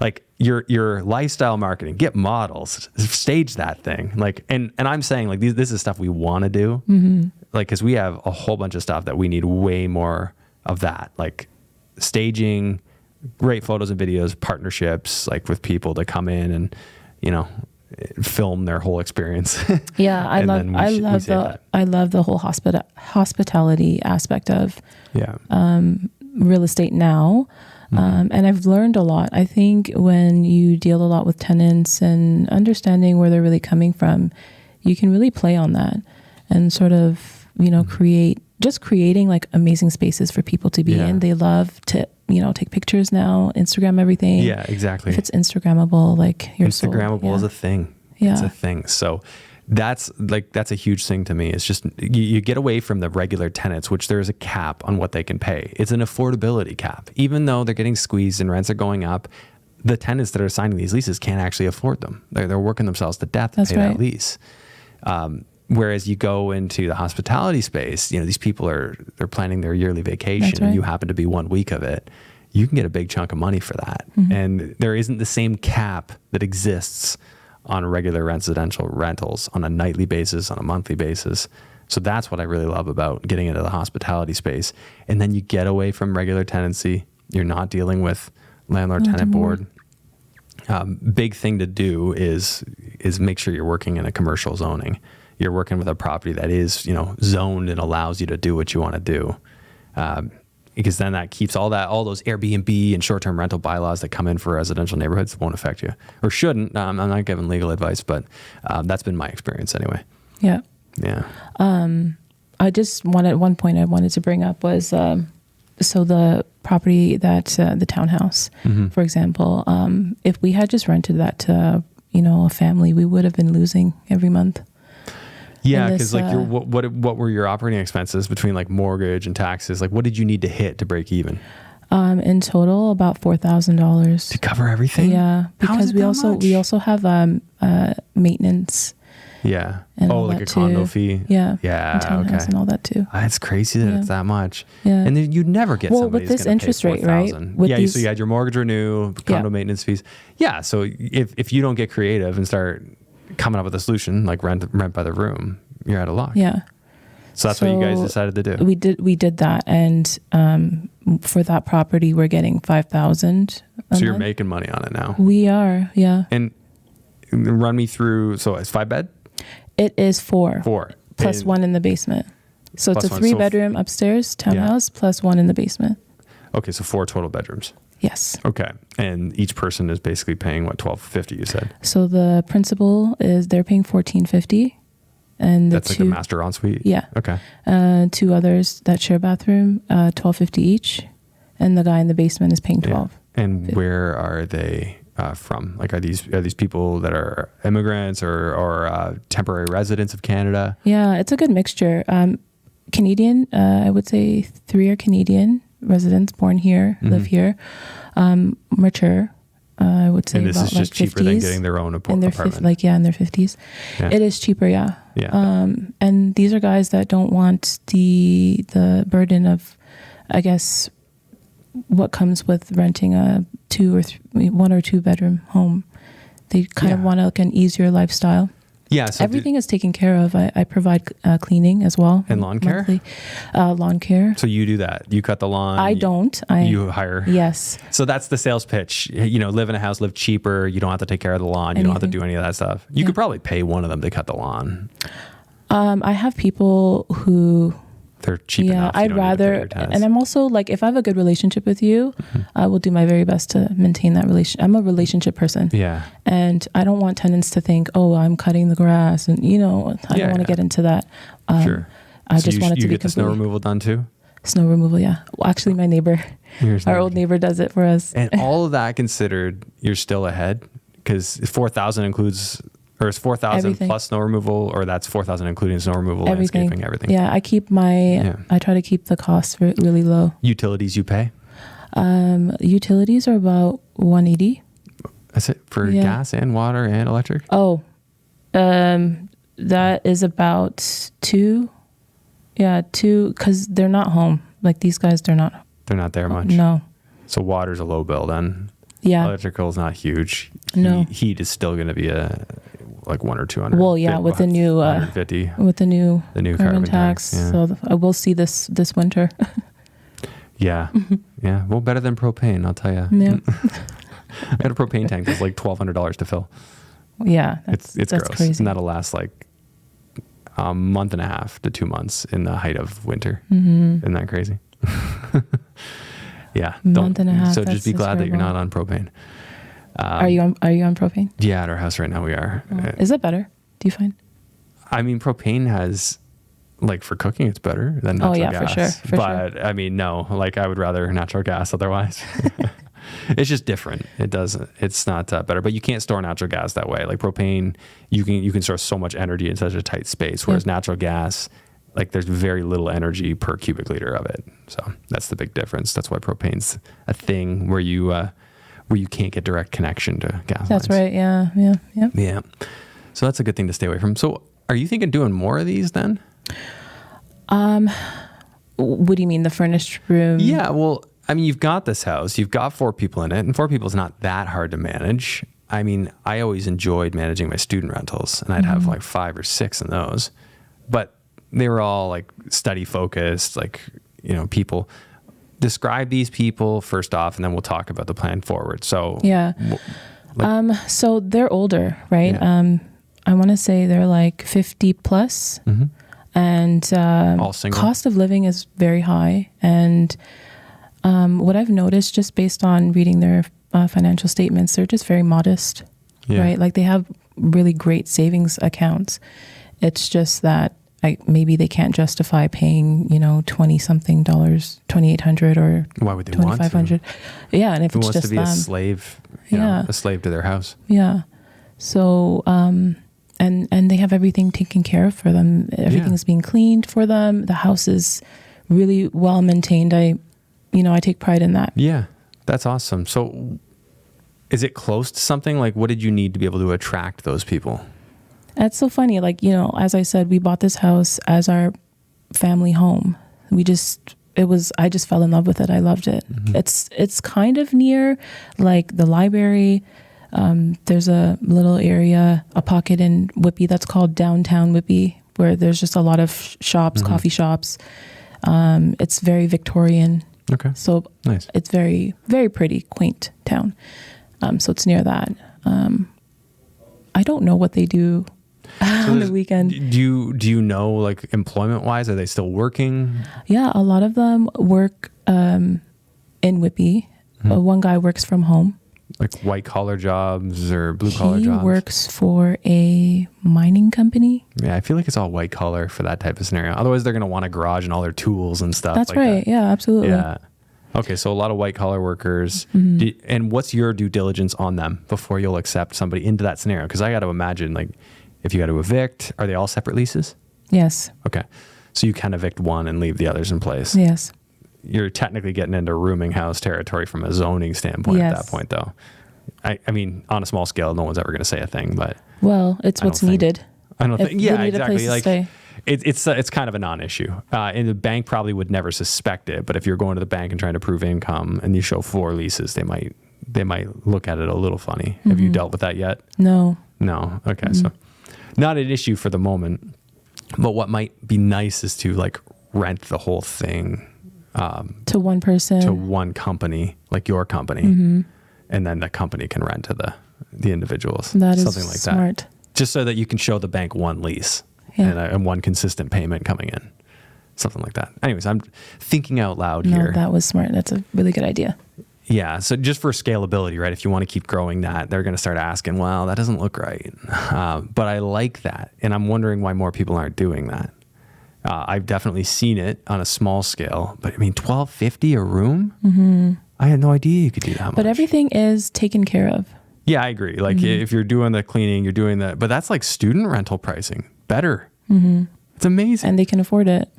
Like your lifestyle marketing, get models, stage that thing. Like, and I'm saying like this is stuff we want to do. Like, cause we have a whole bunch of stuff that we need way more of that. Like staging, great photos and videos, partnerships, like with people to come in and, film their whole experience. Yeah, I love the whole hospitality aspect of real estate now. And I've learned a lot. I think when you deal a lot with tenants and understanding where they're really coming from, you can really play on that and sort of, creating like amazing spaces for people to be in. They love to, take pictures now, Instagram everything. Yeah, exactly. If it's Instagrammable, like Instagrammable is a thing. Yeah. It's a thing. So that's a huge thing to me. It's just, you get away from the regular tenants, which there is a cap on what they can pay. It's an affordability cap. Even though they're getting squeezed and rents are going up, the tenants that are signing these leases can't actually afford them. They're working themselves to death to pay that lease. Whereas you go into the hospitality space, these people they're planning their yearly vacation and you happen to be 1 week of it. You can get a big chunk of money for that. And there isn't the same cap that exists on regular residential rentals on a nightly basis, on a monthly basis. So that's what I really love about getting into the hospitality space. And then you get away from regular tenancy. You're not dealing with landlord tenant board. Big thing to do is make sure you're working in a commercial zoning. You're working with a property that is, zoned and allows you to do what you want to do. Because then that keeps all those Airbnb and short-term rental bylaws that come in for residential neighborhoods won't affect you, or shouldn't. I'm not giving legal advice, but that's been my experience anyway. Yeah. Yeah. I just one point I wanted to bring up was, so the property that, the townhouse, for example, if we had just rented that to, a family, we would have been losing every month. Yeah, because like what were your operating expenses between like mortgage and taxes? Like what did you need to hit to break even? In total, about $4,000 to cover everything. Yeah, because we also have maintenance. Yeah. And like a condo fee. Yeah. Yeah. And townhouse and all that too. It's crazy that it's that much. Yeah. And then you'd never get somebody with this interest rate, right? So you had your mortgage renew, condo maintenance fees. Yeah. So if you don't get creative and start coming up with a solution like rent by the room, you're out of luck. Yeah. So that's what you guys decided to do. We did that, and for that property, we're getting $5,000. So you're making money on it now. We are, yeah. And run me through. So it's 5-bed? It is 4. 4. Plus 1 in the basement. So it's a 3-bedroom upstairs townhouse plus 1 in the basement. Okay, so 4 total bedrooms. Yes. Okay, and each person is basically paying what, $1,250? You said. So the principal they're paying $1,450, and that's like the master ensuite. Yeah. Okay. 2 others that share bathroom, $1,250 each, and the guy in the basement is paying $1,250. And where are they from? Like, are these people that are immigrants or temporary residents of Canada? Yeah, it's a good mixture. Canadian, I would say 3 are Canadian residents born here, live here, mature. I would say and this about is just like 50s, cheaper than getting their own apartment. In their 50s. Yeah. It is cheaper, yeah. And these are guys that don't want the burden of, I guess, what comes with renting a 1 or 2 bedroom home. They kind of want like an easier lifestyle. Yeah, so everything is taken care of. I provide cleaning as well. And lawn care? Lawn care. So you do that. You cut the lawn. I don't. You hire. Yes. So that's the sales pitch. Live in a house, live cheaper. You don't have to take care of the lawn. You don't have to do any of that stuff. You could probably pay one of them to cut the lawn. I have people who... They're cheap enough. I'd rather, and I'm also like, if I have a good relationship with you, I will do my very best to maintain that relation. I'm a relationship person. Yeah. And I don't want tenants to think, oh, I'm cutting the grass. And, I don't want to get into that. Sure. I just want it to be You get the snow removal done too? Snow removal, yeah. Well, actually, my neighbor, our old neighbor does it for us. And all of that considered, you're still ahead because 4,000 includes... Or is 4,000 plus snow removal, or that's 4,000 including snow removal, landscaping, everything? Yeah, I try to keep the costs really low. Utilities you pay? Utilities are about $180. That's it for gas and water and electric? Oh, that is about $2. Yeah, $2, because they're not home. Like these guys, they're not there much? No. So water's a low bill then? Yeah. Electrical is not huge. No. Heat is still going to be like 100 or 200. Well, yeah, with the new 150. With the new carbon tax. Yeah. So I will see this winter. Yeah. Yeah. Well, better than propane, I'll tell you. Yeah. I had a propane tank that's like $1,200 to fill. Yeah. It's gross. Crazy. And that'll last like a month and a half to 2 months in the height of winter. Isn't that crazy? Yeah. Month and a half. So just be glad that you're not on propane. Are you on propane? Yeah, at our house right now we are. Is it better? Do you find? I mean, propane has, like, for cooking, it's better than natural gas. For sure. I mean, no, like I would rather natural gas otherwise. It's just different. It's not better, but you can't store natural gas that way. Like propane, you can store so much energy in such a tight space, whereas natural gas, like there's very little energy per cubic liter of it. So that's the big difference. That's why propane's a thing where you can't get direct connection to gas. That's right. Yeah. So that's a good thing to stay away from. So are you thinking doing more of these then? What do you mean, the furnished room? Yeah, well, I mean, you've got this house, you've got 4 people in it, and 4 people is not that hard to manage. I mean, I always enjoyed managing my student rentals, and I'd have like 5 or 6 in those, but they were all like study focused, like, people. Describe these people first off, and then we'll talk about the plan forward. So so they're older, right? Yeah. I want to say they're like 50 plus, and all single. Cost of living is very high. And what I've noticed, just based on reading their financial statements, they're just very modest, right? Like they have really great savings accounts. It's just that maybe they can't justify paying, $20-something, $2,800 or why would they want $2,500? Yeah, and if Who it's wants just to be a slave, a slave to their house. Yeah. So, and they have everything taken care of for them. Everything is being cleaned for them. The house is really well maintained. I take pride in that. Yeah, that's awesome. So, is it close to something? Like, what did you need to be able to attract those people? That's so funny. Like, as I said, we bought this house as our family home. I just fell in love with it. I loved it. It's kind of near like the library. There's a little area, a pocket in Whitby that's called downtown Whitby, where there's just a lot of shops, coffee shops. It's very Victorian. Okay. So nice. It's very, very pretty, quaint town. So it's near that. I don't know what they do on the weekend. Do you know, like, employment wise, are they still working? Yeah, a lot of them work in Whitby. One guy works from home. Like white collar jobs or blue collar jobs? He works for a mining company. Yeah, I feel like it's all white collar for that type of scenario. Otherwise, they're going to want a garage and all their tools and stuff. That's like right. that. Yeah, absolutely. Yeah. Okay, so a lot of white collar workers. And what's your due diligence on them before you'll accept somebody into that scenario? Because I got to imagine, like, if you got to evict, are they all separate leases? Yes. Okay. So you can evict one and leave the others in place. Yes. You're technically getting into rooming house territory from a zoning standpoint at that point, though. I mean, on a small scale, no one's ever going to say a thing, but... Well, it's what's needed. I don't think... Yeah, need exactly. A place to stay. It's kind of a non-issue. And the bank probably would never suspect it, but if you're going to the bank and trying to prove income and you show 4 leases, they might look at it a little funny. Have you dealt with that yet? No. No. Okay, so not an issue for the moment, but what might be nice is to, like, rent the whole thing... to one person. To one company, like your company. And then the company can rent to the individuals. That is something like smart. that. Just so that you can show the bank one lease and one consistent payment coming in. Something like that. Anyways, I'm thinking out loud here. No, that was smart. That's a really good idea. Yeah. So just for scalability, right? If you want to keep growing that, they're going to start asking, well, that doesn't look right. But I like that. And I'm wondering why more people aren't doing that. I've definitely seen it on a small scale, but I mean, $1,250 a room? I had no idea you could do that much. But everything is taken care of. Yeah, I agree. Like if you're doing the cleaning, you're doing but that's like student rental pricing. Better. It's amazing. And they can afford it.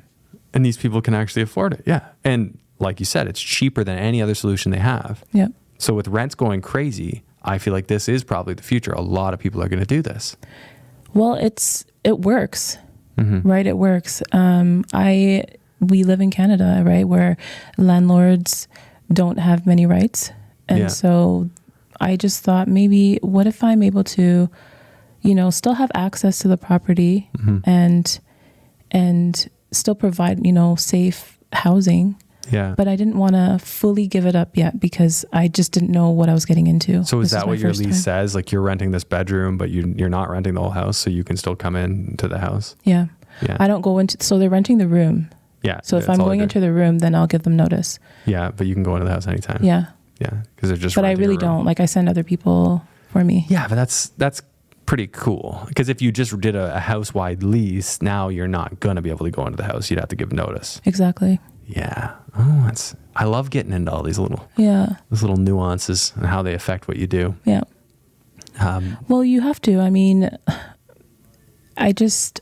And these people can actually afford it. Yeah. And like you said, it's cheaper than any other solution they have. Yep. So with rents going crazy, I feel like this is probably the future. A lot of people are going to do this. Well, it works. Right? It works. We live in Canada, right? Where landlords don't have many rights. And so I just thought, maybe what if I'm able to, still have access to the property and still provide, safe housing. Yeah. But I didn't want to fully give it up yet because I just didn't know what I was getting into. So is that what your lease says? Like you're renting this bedroom, but you're not renting the whole house, so you can still come into the house? Yeah. I don't go into, so they're renting the room. Yeah. So if I'm going into the room, then I'll give them notice. Yeah, but you can go into the house anytime. Yeah. Yeah, because they're just. But I really don't. Like I send other people for me. Yeah, but that's pretty cool. Because if you just did a house-wide lease, now you're not going to be able to go into the house. You'd have to give notice. Exactly. Yeah. Oh, I love getting into all these little nuances and how they affect what you do. Yeah. Well, you have to. I mean, I just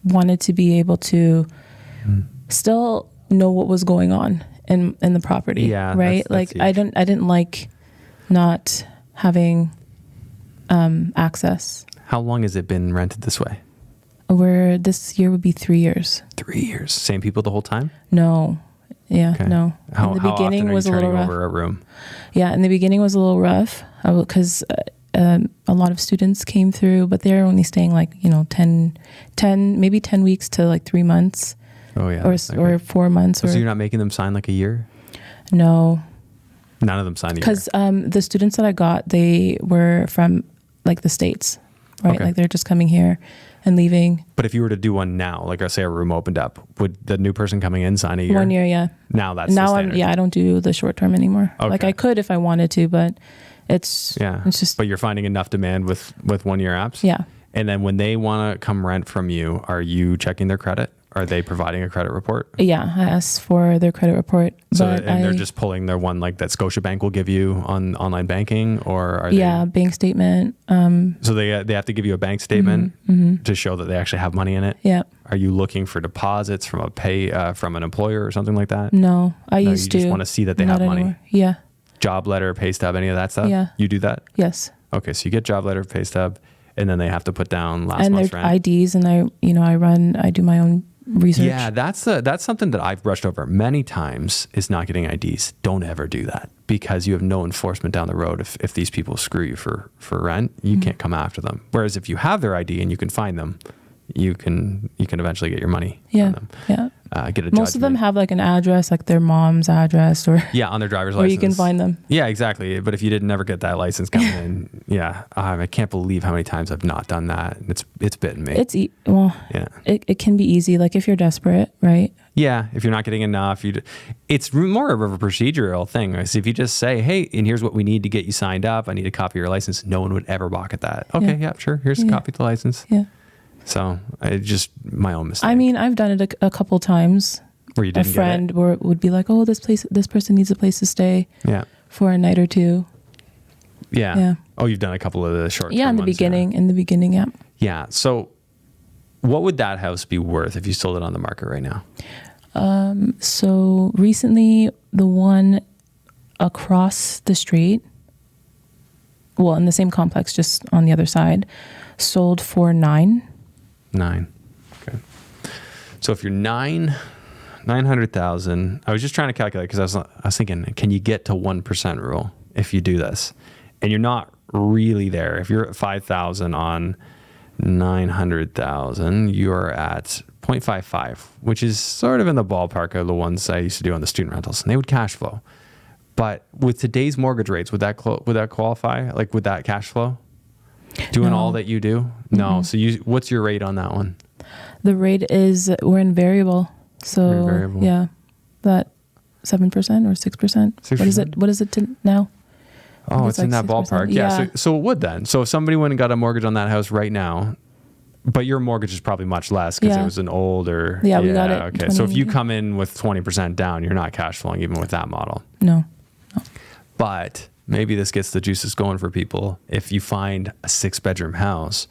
wanted to be able to still know what was going on in the property. Yeah. Right. That's huge. I didn't like not having access. How long has it been rented this way? Where this year would be 3 years. 3 years. Same people the whole time? No. Yeah, okay. No. How often are you turning over a room? Yeah, in the beginning was a little rough because a lot of students came through, but they're only staying 10 weeks to 3 months. Oh yeah. Or 4 months. So you're not making them sign a year? No. None of them signed a year? Because the students that I got, they were from the States, right? Okay. They're just coming here and leaving. But if you were to do one now, I say a room opened up, would the new person coming in sign a year? 1 year, yeah. Now the standard. I don't do the short term anymore. Okay. I could if I wanted to, but it's just. But you're finding enough demand with 1 year apps? Yeah. And then when they want to come rent from you, are you checking their credit? Are they providing a credit report? Yeah, I asked for their credit report. They're just pulling their one that Scotiabank will give you on online banking, or are they? Yeah, bank statement. So they have to give you a bank statement to show that they actually have money in it. Yeah. Are you looking for deposits from from an employer or something like that? No, I used to. You just want to see that they have money. Anymore. Yeah. Job letter, pay stub, any of that stuff? Yeah. You do that? Yes. Okay, so you get job letter, pay stub, and then they have to put down last month's rent. And their IDs, and I do my own research. Yeah, that's something that I've brushed over many times is not getting IDs. Don't ever do that because you have no enforcement down the road. If these people screw you for rent, you can't come after them. Whereas if you have their ID and you can find them, you can eventually get your money from them. Yeah. get a Most of them judgment. have like an address, like their mom's address, or Yeah, on their driver's where license. you can find them. Yeah, exactly. But if you did never get that license coming in, yeah, I can't believe how many times I've not done that. It's bitten me. Yeah, it can be easy. Like if you're desperate, right? Yeah, if you're not getting enough, it's more of a procedural thing. Right? So if you just say, hey, and here's what we need to get you signed up. I need a copy of your license. No one would ever balk at that. Okay, yeah sure. Here's a copy of the license. Yeah. So it's just my own mistake. I mean, I've done it a couple times. Where you didn't a friend would be like, oh, this person needs a place to stay for a night or two. Yeah. Oh, you've done a couple of the short term in the ones, beginning, yeah. Yeah. So what would that house be worth if you sold it on the market right now? So recently, the one across the street, well, in the same complex, just on the other side, sold for $9. Okay. So if you're 900,000, I was just trying to calculate because I was thinking, can you get to 1% rule if you do this? And you're not really there. If you're at 5,000 on 900,000, you're at 0.55, which is sort of in the ballpark of the ones I used to do on the student rentals, and they would cash flow. But with today's mortgage rates, would that qualify? Like, would that cash flow? Doing all that you do? No. So what's your rate on that one? The rate is, we're in variable. So variable. Yeah, that 7% or 6%. 6%? What is it now? Oh, it's like in that 6%. ballpark. Yeah. So it would then. So if somebody went and got a mortgage on that house right now, but your mortgage is probably much less because it was an older. Yeah, we got it. Okay. So if you come in with 20% down, you're not cash flowing even with that model. No. But maybe this gets the juices going for people. If you find a 6-bedroom house,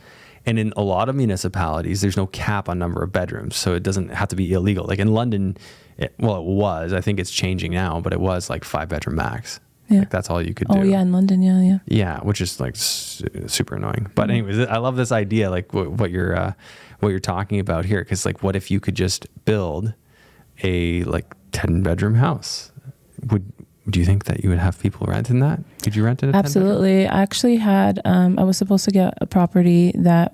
and in a lot of municipalities, there's no cap on number of bedrooms. So it doesn't have to be illegal. Like in London, it was, I think it's changing now, but it was like 5-bedroom max. Yeah. Like that's all you could do. Oh yeah, in London, yeah. Yeah, which is like super annoying. But anyways, I love this idea, like what you're talking about here, because like, what if you could just build a like 10-bedroom house? Do you think that you would have people renting that? Could you rent it? Absolutely. I actually had. I was supposed to get a property that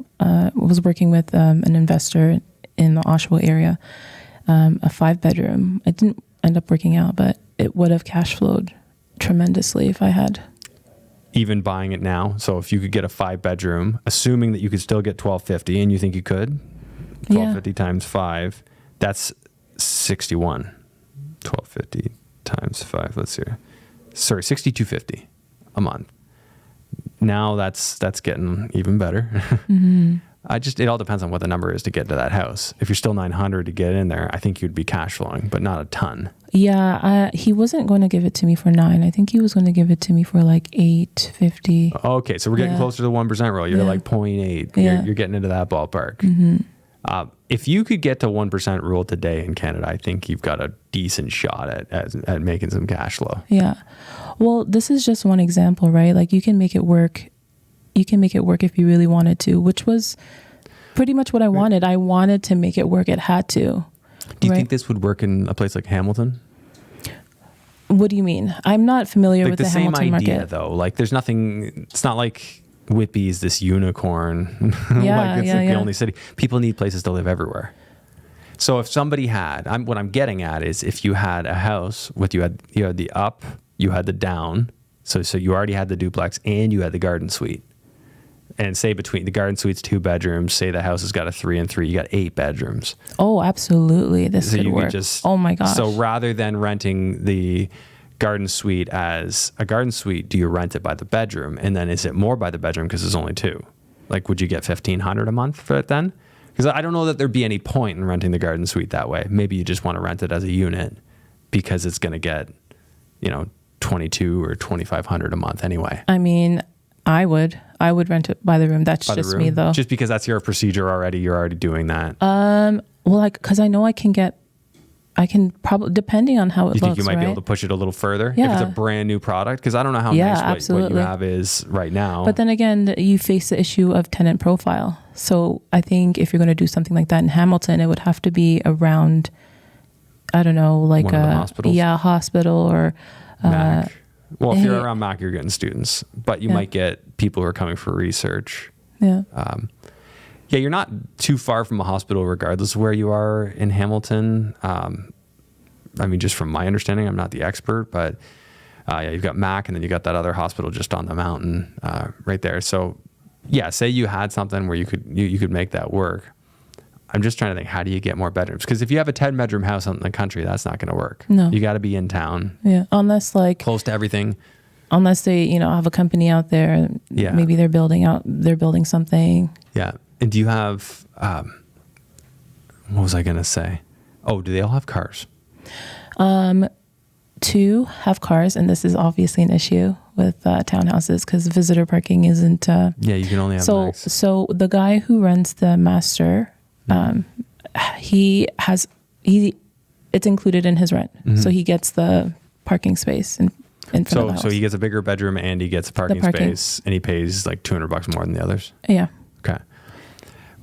was working with an investor in the Oshawa area, a 5-bedroom. It didn't end up working out, but it would have cash flowed tremendously if I had. Even buying it now. So if you could get a 5-bedroom, assuming that you could still get $1,250, and you think you could, $1,250 times 5, that's 61. $1,250 times 5. Let's see. Sorry, $6,250 a month. Now that's getting even better. Mm-hmm. It all depends on what the number is to get to that house. If you're still 900 to get in there, I think you'd be cash flowing, but not a ton. Yeah, he wasn't going to give it to me for 9. I think he was going to give it to me for like $850. Okay, so we're getting closer to the 1% rule. You're like 0.8. Yeah. You're getting into that ballpark. Mm-hmm. If you could get to 1% rule today in Canada, I think you've got a decent shot at making some cash flow. Yeah. Well, this is just one example, right? Like you can make it work. You can make it work if you really wanted to, which was pretty much what I wanted. I wanted to make it work. It had to. Do you think this would work in a place like Hamilton? What do you mean? I'm not familiar with the Hamilton market. Same idea, though. Like, there's nothing. It's not like Whitby is this unicorn. Yeah, like it's the only city. People need places to live everywhere. So if somebody had, what I'm getting at is, if you had a house with you had the up, you had the down. So you already had the duplex and you had the garden suite. And say between the garden suite's 2 bedrooms, say the house has got a 3 and 3, you got 8 bedrooms. Oh, absolutely. This could work. Oh my gosh. So rather than renting the garden suite as a garden suite, do you rent it by the bedroom? And then is it more by the bedroom because there's only 2? Like, would you get $1,500 a month for it then? Because I don't know that there'd be any point in renting the garden suite that way. Maybe you just want to rent it as a unit because it's going to get, $2,200 or $2,500 a month anyway. I mean, I would rent it by the room. That's just me though. Just because that's your procedure already. You're already doing that. Well, because I know I can probably, depending on how it looks, you think you might be right? able to push it a little further Yeah. if it's a brand new product? Because I don't know how nice what you have is right now. But then again, you face the issue of tenant profile. So I think if you're going to do something like that in Hamilton, it would have to be around, I don't know, like one of the hospitals? Yeah, hospital or Mac. Well, if you're around Mac, you're getting students, but you might get people who are coming for research. Yeah. Yeah, you're not too far from a hospital regardless of where you are in Hamilton. I mean, just from my understanding, I'm not the expert, but yeah, you've got Mac, and then you got that other hospital just on the mountain right there. So yeah, say you had something where you could make that work. I'm just trying to think, how do you get more bedrooms? Because if you have a 10-bedroom house out in the country, that's not going to work. No. You got to be in town. Yeah, unless like close to everything. Unless they, have a company out there. Yeah. Maybe they're building something. Yeah. And do you have, what was I going to say? Oh, do they all have cars? 2 have cars, and this is obviously an issue with townhouses because visitor parking isn't. Yeah, you can only have max. So the guy who runs the master, it's included in his rent, so he gets the parking space in front of the house. So he gets a bigger bedroom and he gets a parking space, and he pays like $200 more than the others. Yeah. Okay.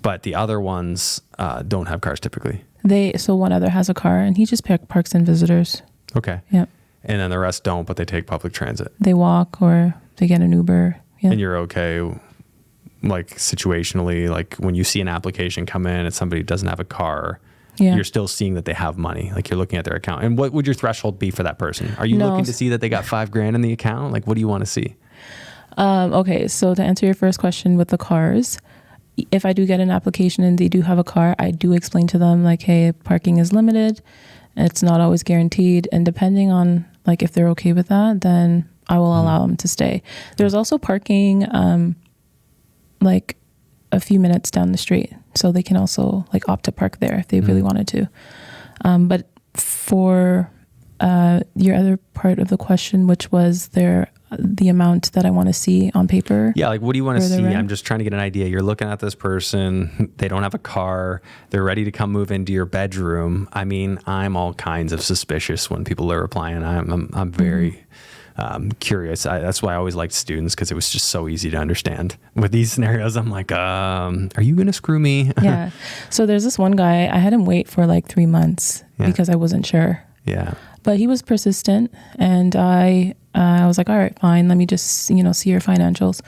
But the other ones don't have cars typically. So one other has a car, and he just parks in visitors. Okay. Yeah. And then the rest don't, but they take public transit. They walk or they get an Uber. Yeah. And you're okay, like situationally, like when you see an application come in and somebody doesn't have a car, you're still seeing that they have money. Like you're looking at their account. And what would your threshold be for that person? Are you looking to see that they got $5,000 in the account? Like, what do you want to see? Okay. So to answer your first question with the cars, if I do get an application and they do have a car, I do explain to them like, hey, parking is limited. It's not always guaranteed. And depending on like if they're okay with that, then I will allow them to stay. There's also parking like a few minutes down the street. So they can also like opt to park there if they really wanted to. But for your other part of the question, which was the amount that I want to see on paper. Yeah, like what do you want to see? I'm just trying to get an idea. You're looking at this person, they don't have a car, they're ready to come move into your bedroom. I mean, I'm all kinds of suspicious when people are applying. I'm very curious. That's why I always liked students, because it was just so easy to understand. With these scenarios, I'm like, are you going to screw me? Yeah. So there's this one guy, I had him wait for like 3 months because I wasn't sure. Yeah. But he was persistent, and I was like, all right, fine. Let me just, see your financials.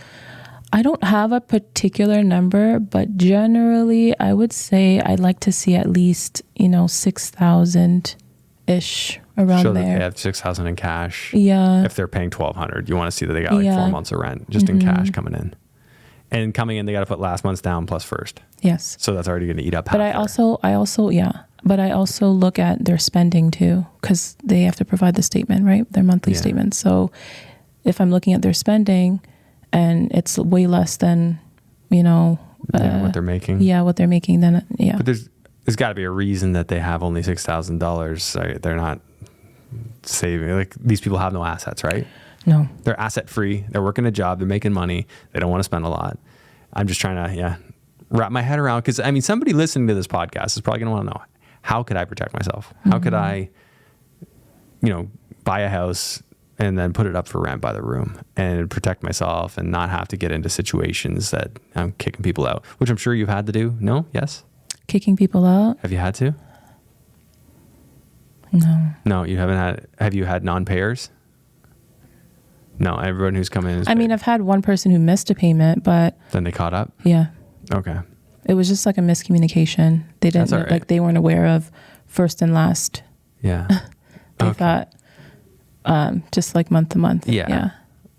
I don't have a particular number, but generally I would say I'd like to see at least, 6,000-ish around Show there. that they have 6,000 in cash. Yeah. If they're paying 1,200, you want to see that they got like 4 months of rent just in cash coming in. And coming in, they got to put last month's down plus first. Yes. So that's already going to eat up half. But I also look at their spending too, because they have to provide the statement, right? Their monthly statement. So if I'm looking at their spending and it's way less than, what they're making. Yeah, what they're making, then But there's got to be a reason that they have only $6,000. They're not saving. Like these people have no assets, right? No. They're asset free. They're working a job. They're making money. They don't want to spend a lot. I'm just trying to, wrap my head around, because I mean, somebody listening to this podcast is probably going to want to know, how could I protect myself? How could I, buy a house and then put it up for rent by the room and protect myself and not have to get into situations that I'm kicking people out, which I'm sure you've had to do. No? Yes? Kicking people out? Have you had to? No. No, you haven't had. Have you had non-payers? No, everyone who's come in is paid. I've had one person who missed a payment, but then they caught up? Yeah. Okay. It was just like a miscommunication. They didn't like they weren't aware of first and last. Yeah. They thought just like month to month. Yeah.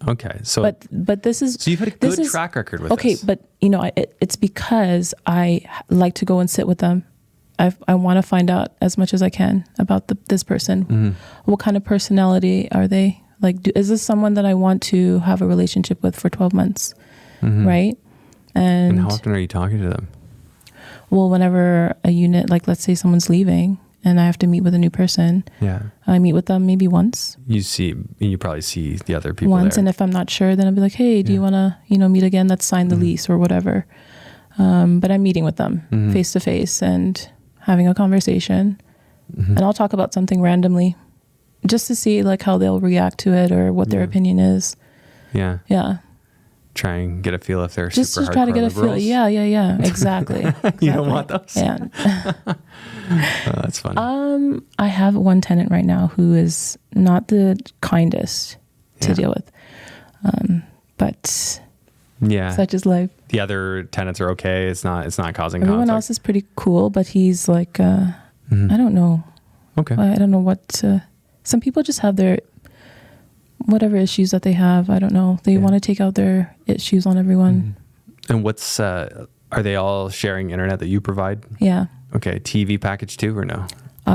Okay. So but this is, so you've had a good track record with this. But it's because I like to go and sit with them. I want to find out as much as I can about this person. Mm-hmm. What kind of personality are they? Like, is this someone that I want to have a relationship with for 12 months? Mm-hmm. Right? And how often are you talking to them? Well, whenever a unit, like let's say someone's leaving and I have to meet with a new person, I meet with them maybe once. You probably see the other people once, there. And if I'm not sure, then I'll be like, hey, do you want to, meet again? Let's sign the lease or whatever. But I'm meeting with them face to face and having a conversation, and I'll talk about something randomly just to see like how they'll react to it or what their opinion is. Yeah. Try and get a feel if they're just super to try to get liberals. a feel. Yeah. Exactly. You don't want those? Yeah. Oh, that's funny. I have one tenant right now who is not the kindest to deal with. But Yeah. Such is life. The other tenants are okay. It's not causing Everyone conflict. else is pretty cool, but he's like, I don't know. Okay. I don't know what. Some people just have their whatever issues that they have. I don't know. They want to take out their issues on everyone. And what's are they all sharing internet that you provide? Yeah. Okay. TV package too, or no?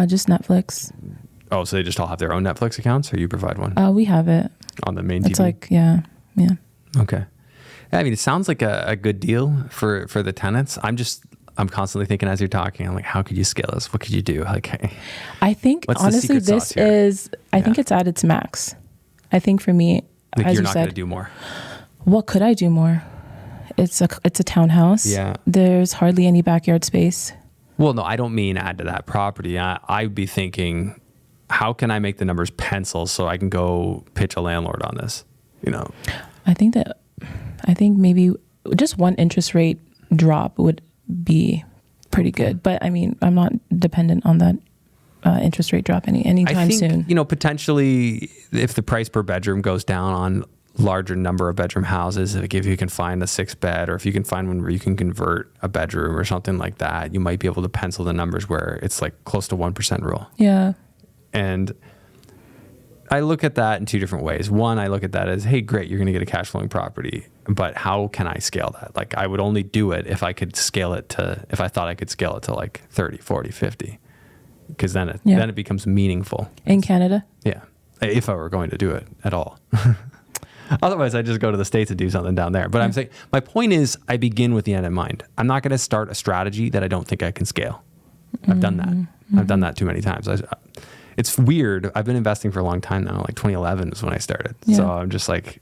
Just Netflix. Oh, so they just all have their own Netflix accounts, or you provide one We have it on the main TV? It's like yeah. Okay. I mean, it sounds like a good deal for the tenants. I'm constantly thinking as you're talking, I'm like, how could you scale this? What could you do? Like, hey, I think what's the honestly, secret sauce this here? is. I think it's at its max. I think for me, like as you're you not going said, to do more. what could I do more? It's a townhouse. Yeah. There's hardly any backyard space. Well, no, I don't mean add to that property. I'd be thinking, how can I make the numbers pencil so I can go pitch a landlord on this? You know, I think maybe just one interest rate drop would be pretty good. But I mean, I'm not dependent on that interest rate drop anytime I think, soon. you know, potentially if the price per bedroom goes down on larger number of bedroom houses, like if you can find a 6-bed, or if you can find one where you can convert a bedroom or something like that, you might be able to pencil the numbers where it's like close to 1% rule. Yeah. And I look at that in two different ways. One, I look at that as, hey, great, you're going to get a cash flowing property, but how can I scale that? Like I would only do it if I could scale it to, if I thought I could scale it to like 30, 40, 50, because then it becomes meaningful. In Canada? Yeah. If I were going to do it at all. Otherwise, I just go to the States and do something down there. But I'm saying, my point is, I begin with the end in mind. I'm not going to start a strategy that I don't think I can scale. I've done that. I've done that too many times. It's weird. I've been investing for a long time now. Like 2011 is when I started. Yeah. So I'm just like,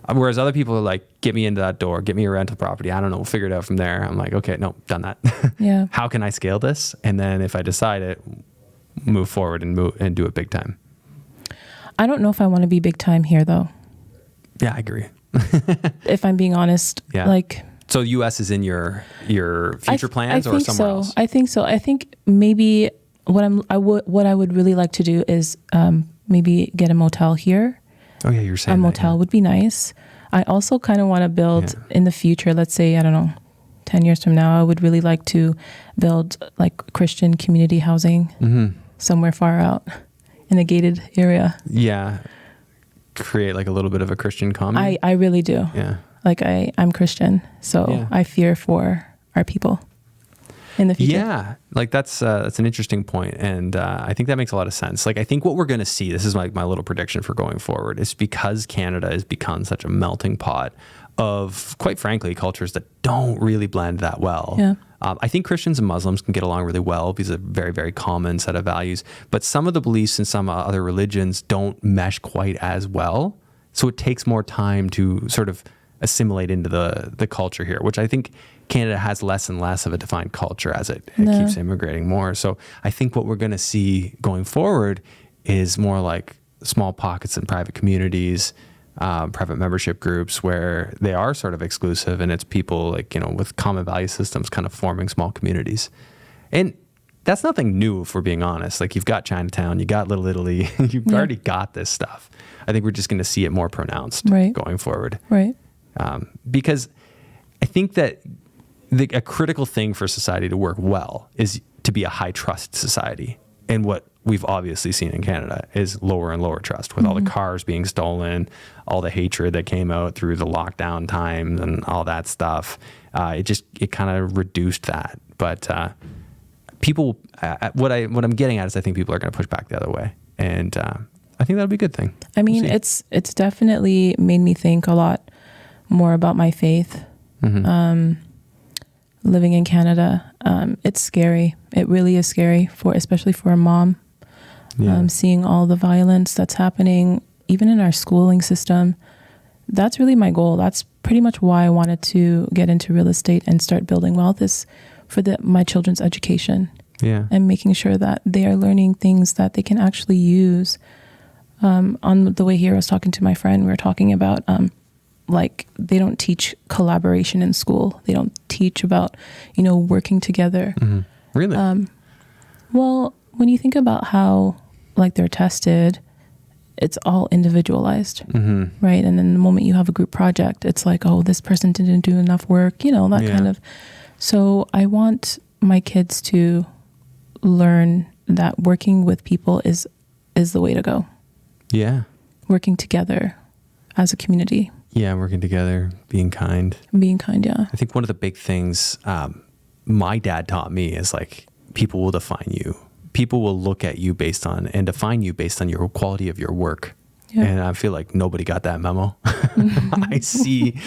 whereas other people are like, get me into that door, get me a rental property. I don't know. We'll figure it out from there. I'm like, okay, no, done that. Yeah. How can I scale this? And then if I decide it, move forward and do it big time. I don't know if I want to be big time here though. Yeah, I agree. If I'm being honest, like. So U.S. is in your future plans or somewhere else? I think so. I think maybe what I would really like to do is maybe get a motel here. Oh yeah, you're saying a motel would be nice. I also kind of want to build in the future. Let's say, I don't know, 10 years from now, I would really like to build like Christian community housing somewhere far out in a gated area. Yeah. Create like a little bit of a Christian commune. I really do. Yeah. Like I'm Christian, so I fear for our people in the future. Yeah. Like that's an interesting point. And I think that makes a lot of sense. Like I think what we're going to see, this is like my little prediction for going forward, is because Canada has become such a melting pot of, quite frankly, cultures that don't really blend that well. Yeah. I think Christians and Muslims can get along really well because it's a very, very common set of values. But some of the beliefs in some other religions don't mesh quite as well. So it takes more time to sort of assimilate into the culture here, which I think Canada has less and less of a defined culture as it keeps immigrating more. So I think what we're going to see going forward is more like small pockets and private communities, private membership groups where they are sort of exclusive, and it's people like, you know, with common value systems kind of forming small communities. And that's nothing new, if we're being honest. Like you've got Chinatown, you got Little Italy, you've already got this stuff. I think we're just going to see it more pronounced going forward. Right. Because I think that a critical thing for society to work well is to be a high trust society. And what we've obviously seen in Canada is lower and lower trust, with all the cars being stolen, all the hatred that came out through the lockdown times and all that stuff. It kind of reduced that. But people, what I'm getting at is I think people are going to push back the other way. And I think that'll be a good thing. I mean, it's definitely made me think a lot more about my faith. Living in Canada, it's scary. It really is scary, especially for a mom. Seeing all the violence that's happening, even in our schooling system. That's really my goal. That's pretty much why I wanted to get into real estate and start building wealth, is for my children's education. And making sure that they are learning things that they can actually use. On the way here, I was talking to my friend. We were talking about like they don't teach collaboration in school. They don't teach about, working together. Really? Well, when you think about how like they're tested, it's all individualized, Mm-hmm. right? And then the moment you have a group project, it's like, oh, this person didn't do enough work, that Yeah. kind of. So I want my kids to learn that working with people is the way to go. Yeah. Working together as a community. Yeah. Working together, being kind. Being kind, yeah. I think one of the big things my dad taught me is like, people will define you. People will look at you and define you based on your quality of your work. Yeah. And I feel like nobody got that memo. I see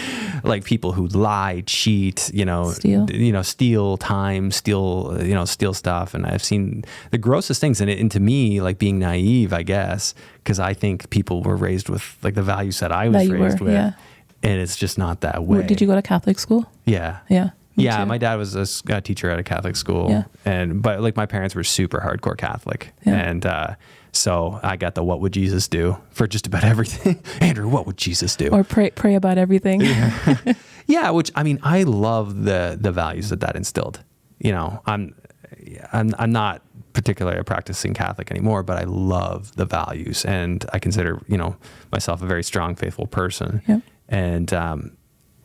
like people who lie, cheat, steal time, steal stuff. And I've seen the grossest things. And to me, like being naive, I guess, because I think people were raised with like the values that I was raised with. Yeah. And it's just not that way. Did you go to Catholic school? Yeah. Yeah. Yeah, too. my dad was a teacher at a Catholic school, Yeah. but like my parents were super hardcore Catholic, Yeah. and so I got the "What would Jesus do?" for just about everything. Andrew, what would Jesus do? Or pray about everything. Yeah, which I mean, I love the values that instilled. I'm not particularly a practicing Catholic anymore, but I love the values, and I consider myself a very strong, faithful person, Yeah. and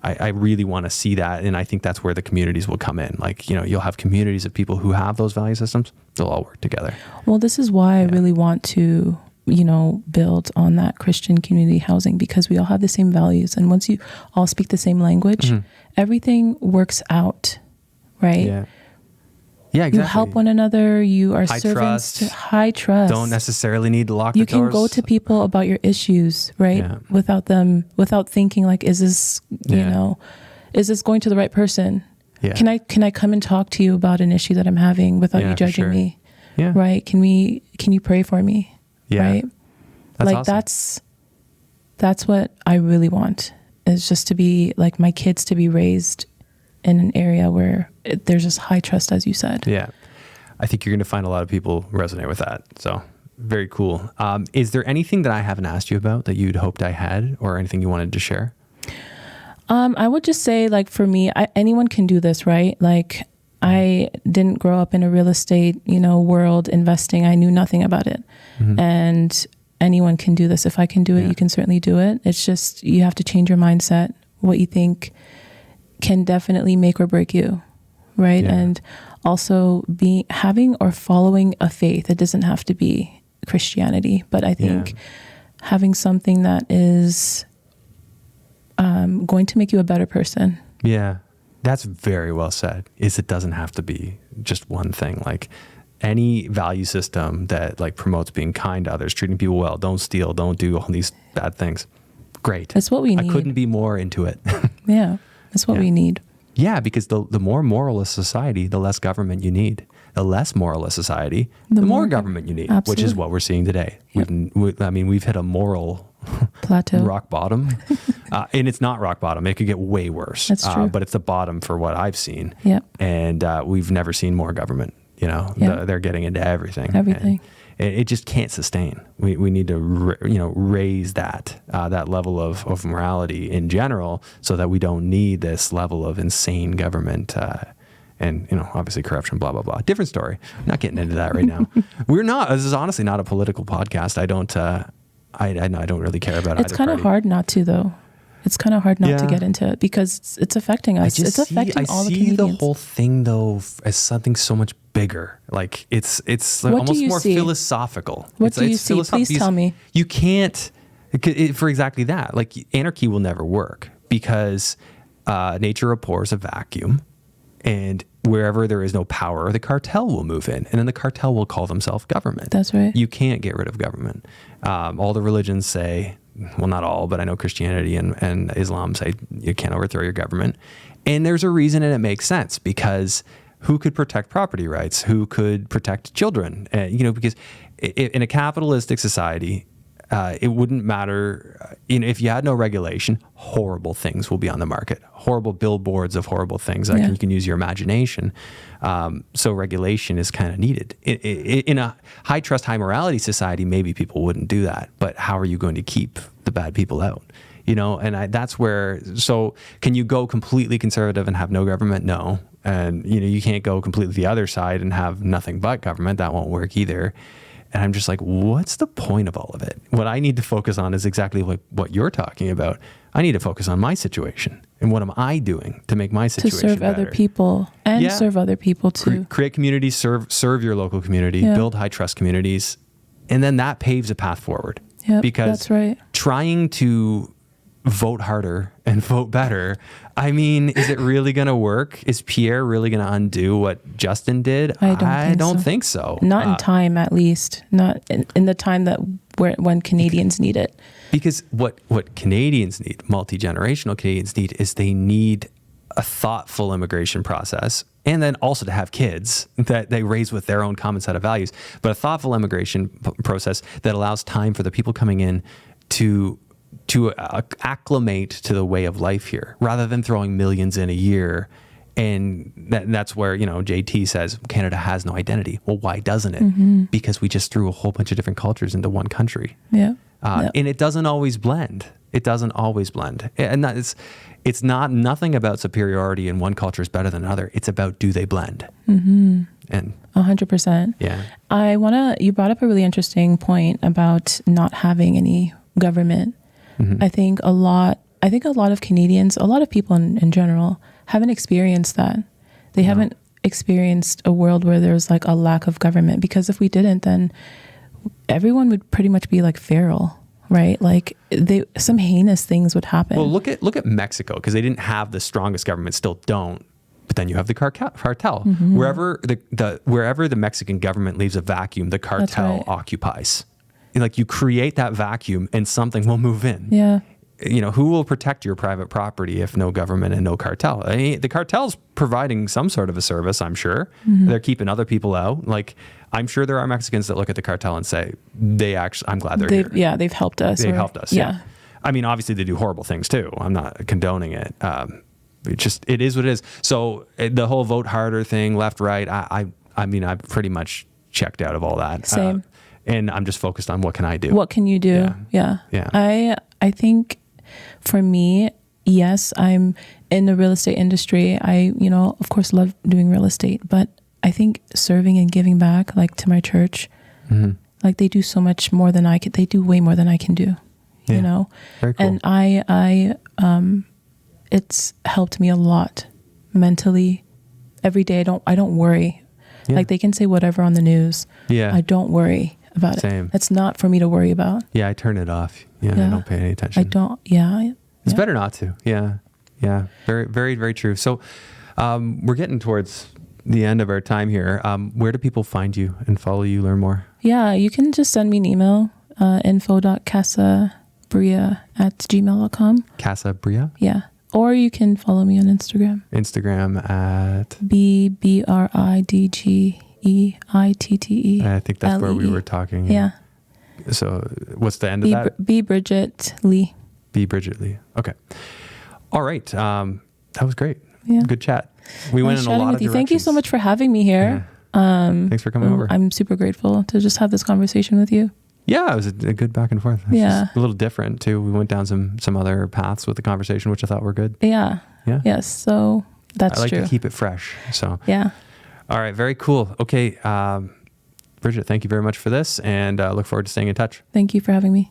I really want to see that. And I think that's where the communities will come in. Like, you'll have communities of people who have those value systems. They'll all work together. Well, this is why I really want to, build on that Christian community housing, because we all have the same values. And once you all speak the same language, everything works out, right? Yeah. Yeah, exactly. You help one another. You are High servants. trust. High trust. Don't necessarily need to lock the You doors. can go to people about your issues, right? Yeah. Without thinking like, is this, is this going to the right person? Yeah. Can I come and talk to you about an issue that I'm having without Yeah, you for judging sure. me? Yeah. Right? Can you pray for me? Yeah. Right? That's like awesome. that's what I really want, is just to be like my kids to be raised in an area where there's just high trust, as you said. Yeah. I think you're going to find a lot of people resonate with that. So very cool. Is there anything that I haven't asked you about that you'd hoped I had, or anything you wanted to share? I would just say, like, for me, anyone can do this, right? Like, I didn't grow up in a real estate, world investing. I knew nothing about it. And anyone can do this. If I can do it, you can certainly do it. It's just, you have to change your mindset. What you think can definitely make or break you, right? Yeah. And also having or following a faith. It doesn't have to be Christianity, but I think having something that is going to make you a better person. Yeah. That's very well said. It doesn't have to be just one thing. Like, any value system that like promotes being kind to others, treating people well, don't steal, don't do all these bad things. Great. That's what we need. I couldn't be more into it. Yeah. That's what we need. Yeah, because the more moral a society, the less government you need. The less moral a society, the more government you need, which is what we're seeing today. Yep. We've hit a moral plateau, rock bottom, and it's not rock bottom. It could get way worse. That's true. But it's the bottom for what I've seen. Yep. And we've never seen more government. They're getting into everything. Everything. And it just can't sustain. We need to raise that level of morality in general, so that we don't need this level of insane government. And obviously corruption, blah blah blah. Different story. I'm not getting into that right now. We're not. This is honestly not a political podcast. I don't really care about. It's kind of hard not to, though. It's kind of hard not to get into it, because it's affecting us. It's affecting all the Canadians. I see the whole thing though as something so much bigger. Like it's like almost more philosophical. What do you see? Please tell me. You can't for exactly that. Like, anarchy will never work, because nature abhors a vacuum. And wherever there is no power, the cartel will move in, and then the cartel will call themselves government. That's right. You can't get rid of government. All the religions say, well, not all, but I know Christianity and Islam say you can't overthrow your government. And there's a reason, and it makes sense, because who could protect property rights? Who could protect children? Because in a capitalistic society, it wouldn't matter, if you had no regulation, horrible things will be on the market, horrible billboards of horrible things. You can use your imagination. So regulation is kind of needed. In a high trust, high morality society, maybe people wouldn't do that. But how are you going to keep the bad people out? That's where, so can you go completely conservative and have no government? No. And, you can't go completely the other side and have nothing but government. That won't work either. And I'm just like, what's the point of all of it? What I need to focus on is exactly like what you're talking about. I need to focus on my situation. And what am I doing to make my situation to serve better? other people and serve other people too. Create communities, serve your local community, build high trust communities. And then that paves a path forward. Yep, because that's right. Trying to vote harder and vote better, I mean, is it really going to work? Is Pierre really going to undo what Justin did? I don't think so. Not in time, at least. Not in the time that when Canadians need it. Because what Canadians need, multi-generational Canadians need, is they need a thoughtful immigration process, and then also to have kids that they raise with their own common set of values, but a thoughtful immigration process that allows time for the people coming in to acclimate to the way of life here, rather than throwing millions in a year. And that's where, JT says Canada has no identity. Well, why doesn't it? Mm-hmm. Because we just threw a whole bunch of different cultures into one country. Yeah. And it doesn't always blend. And it's not nothing about superiority in one culture is better than another. It's about, do they blend? Mm-hmm. And 100%. Yeah. You brought up a really interesting point about not having any government. Mm-hmm. I think a lot of Canadians, a lot of people in general, haven't experienced that. They haven't experienced a world where there's like a lack of government, because if we didn't, then everyone would pretty much be like feral, right? Like some heinous things would happen. Well, look at Mexico, because they didn't have the strongest government, still don't. But then you have the cartel. Mm-hmm. Wherever the Mexican government leaves a vacuum, the cartel occupies. Like, you create that vacuum and something will move in. Yeah. Who will protect your private property if no government and no cartel? I mean, the cartel's providing some sort of a service, I'm sure. Mm-hmm. They're keeping other people out. Like, I'm sure there are Mexicans that look at the cartel and say, I'm glad they're here. Yeah, they've helped us. They've helped us. Yeah. I mean, obviously they do horrible things too. I'm not condoning it. It is what it is. So the whole vote harder thing, left, right, I mean, I've pretty much checked out of all that. Same. And I'm just focused on what can I do? What can you do? Yeah. I think for me, yes, I'm in the real estate industry. I, of course, love doing real estate, but I think serving and giving back, like to my church, mm-hmm. like they do so much more than I could. They do way more than I can do, Very cool. And I it's helped me a lot mentally. Every day, I don't worry. Yeah. Like, they can say whatever on the news. Yeah. I don't worry about it. It's not for me to worry about. Yeah, I turn it off. I don't pay any attention. I don't. Yeah. It's better not to. Yeah. Very, very, very true. So we're getting towards the end of our time here. Where do people find you and follow you, learn more? Yeah, you can just send me an email, info.casabria@gmail.com. Casabria? Yeah. Or you can follow me on Instagram. Instagram at? BBRIDGEITTE. I think that's where we were talking. Yeah. So what's the end of that? Bridgette Lee. Bridgette Lee. Okay. All right. That was great. Yeah. Good chat. We went in a lot of directions. Thank you so much for having me here. Yeah. Thanks for coming over. I'm super grateful to just have this conversation with you. Yeah, it was a good back and forth. A little different too. We went down some other paths with the conversation, which I thought were good. Yeah. Yes. So that's true. I like to keep it fresh. So yeah. All right. Very cool. Okay. Bridget, thank you very much for this, and look forward to staying in touch. Thank you for having me.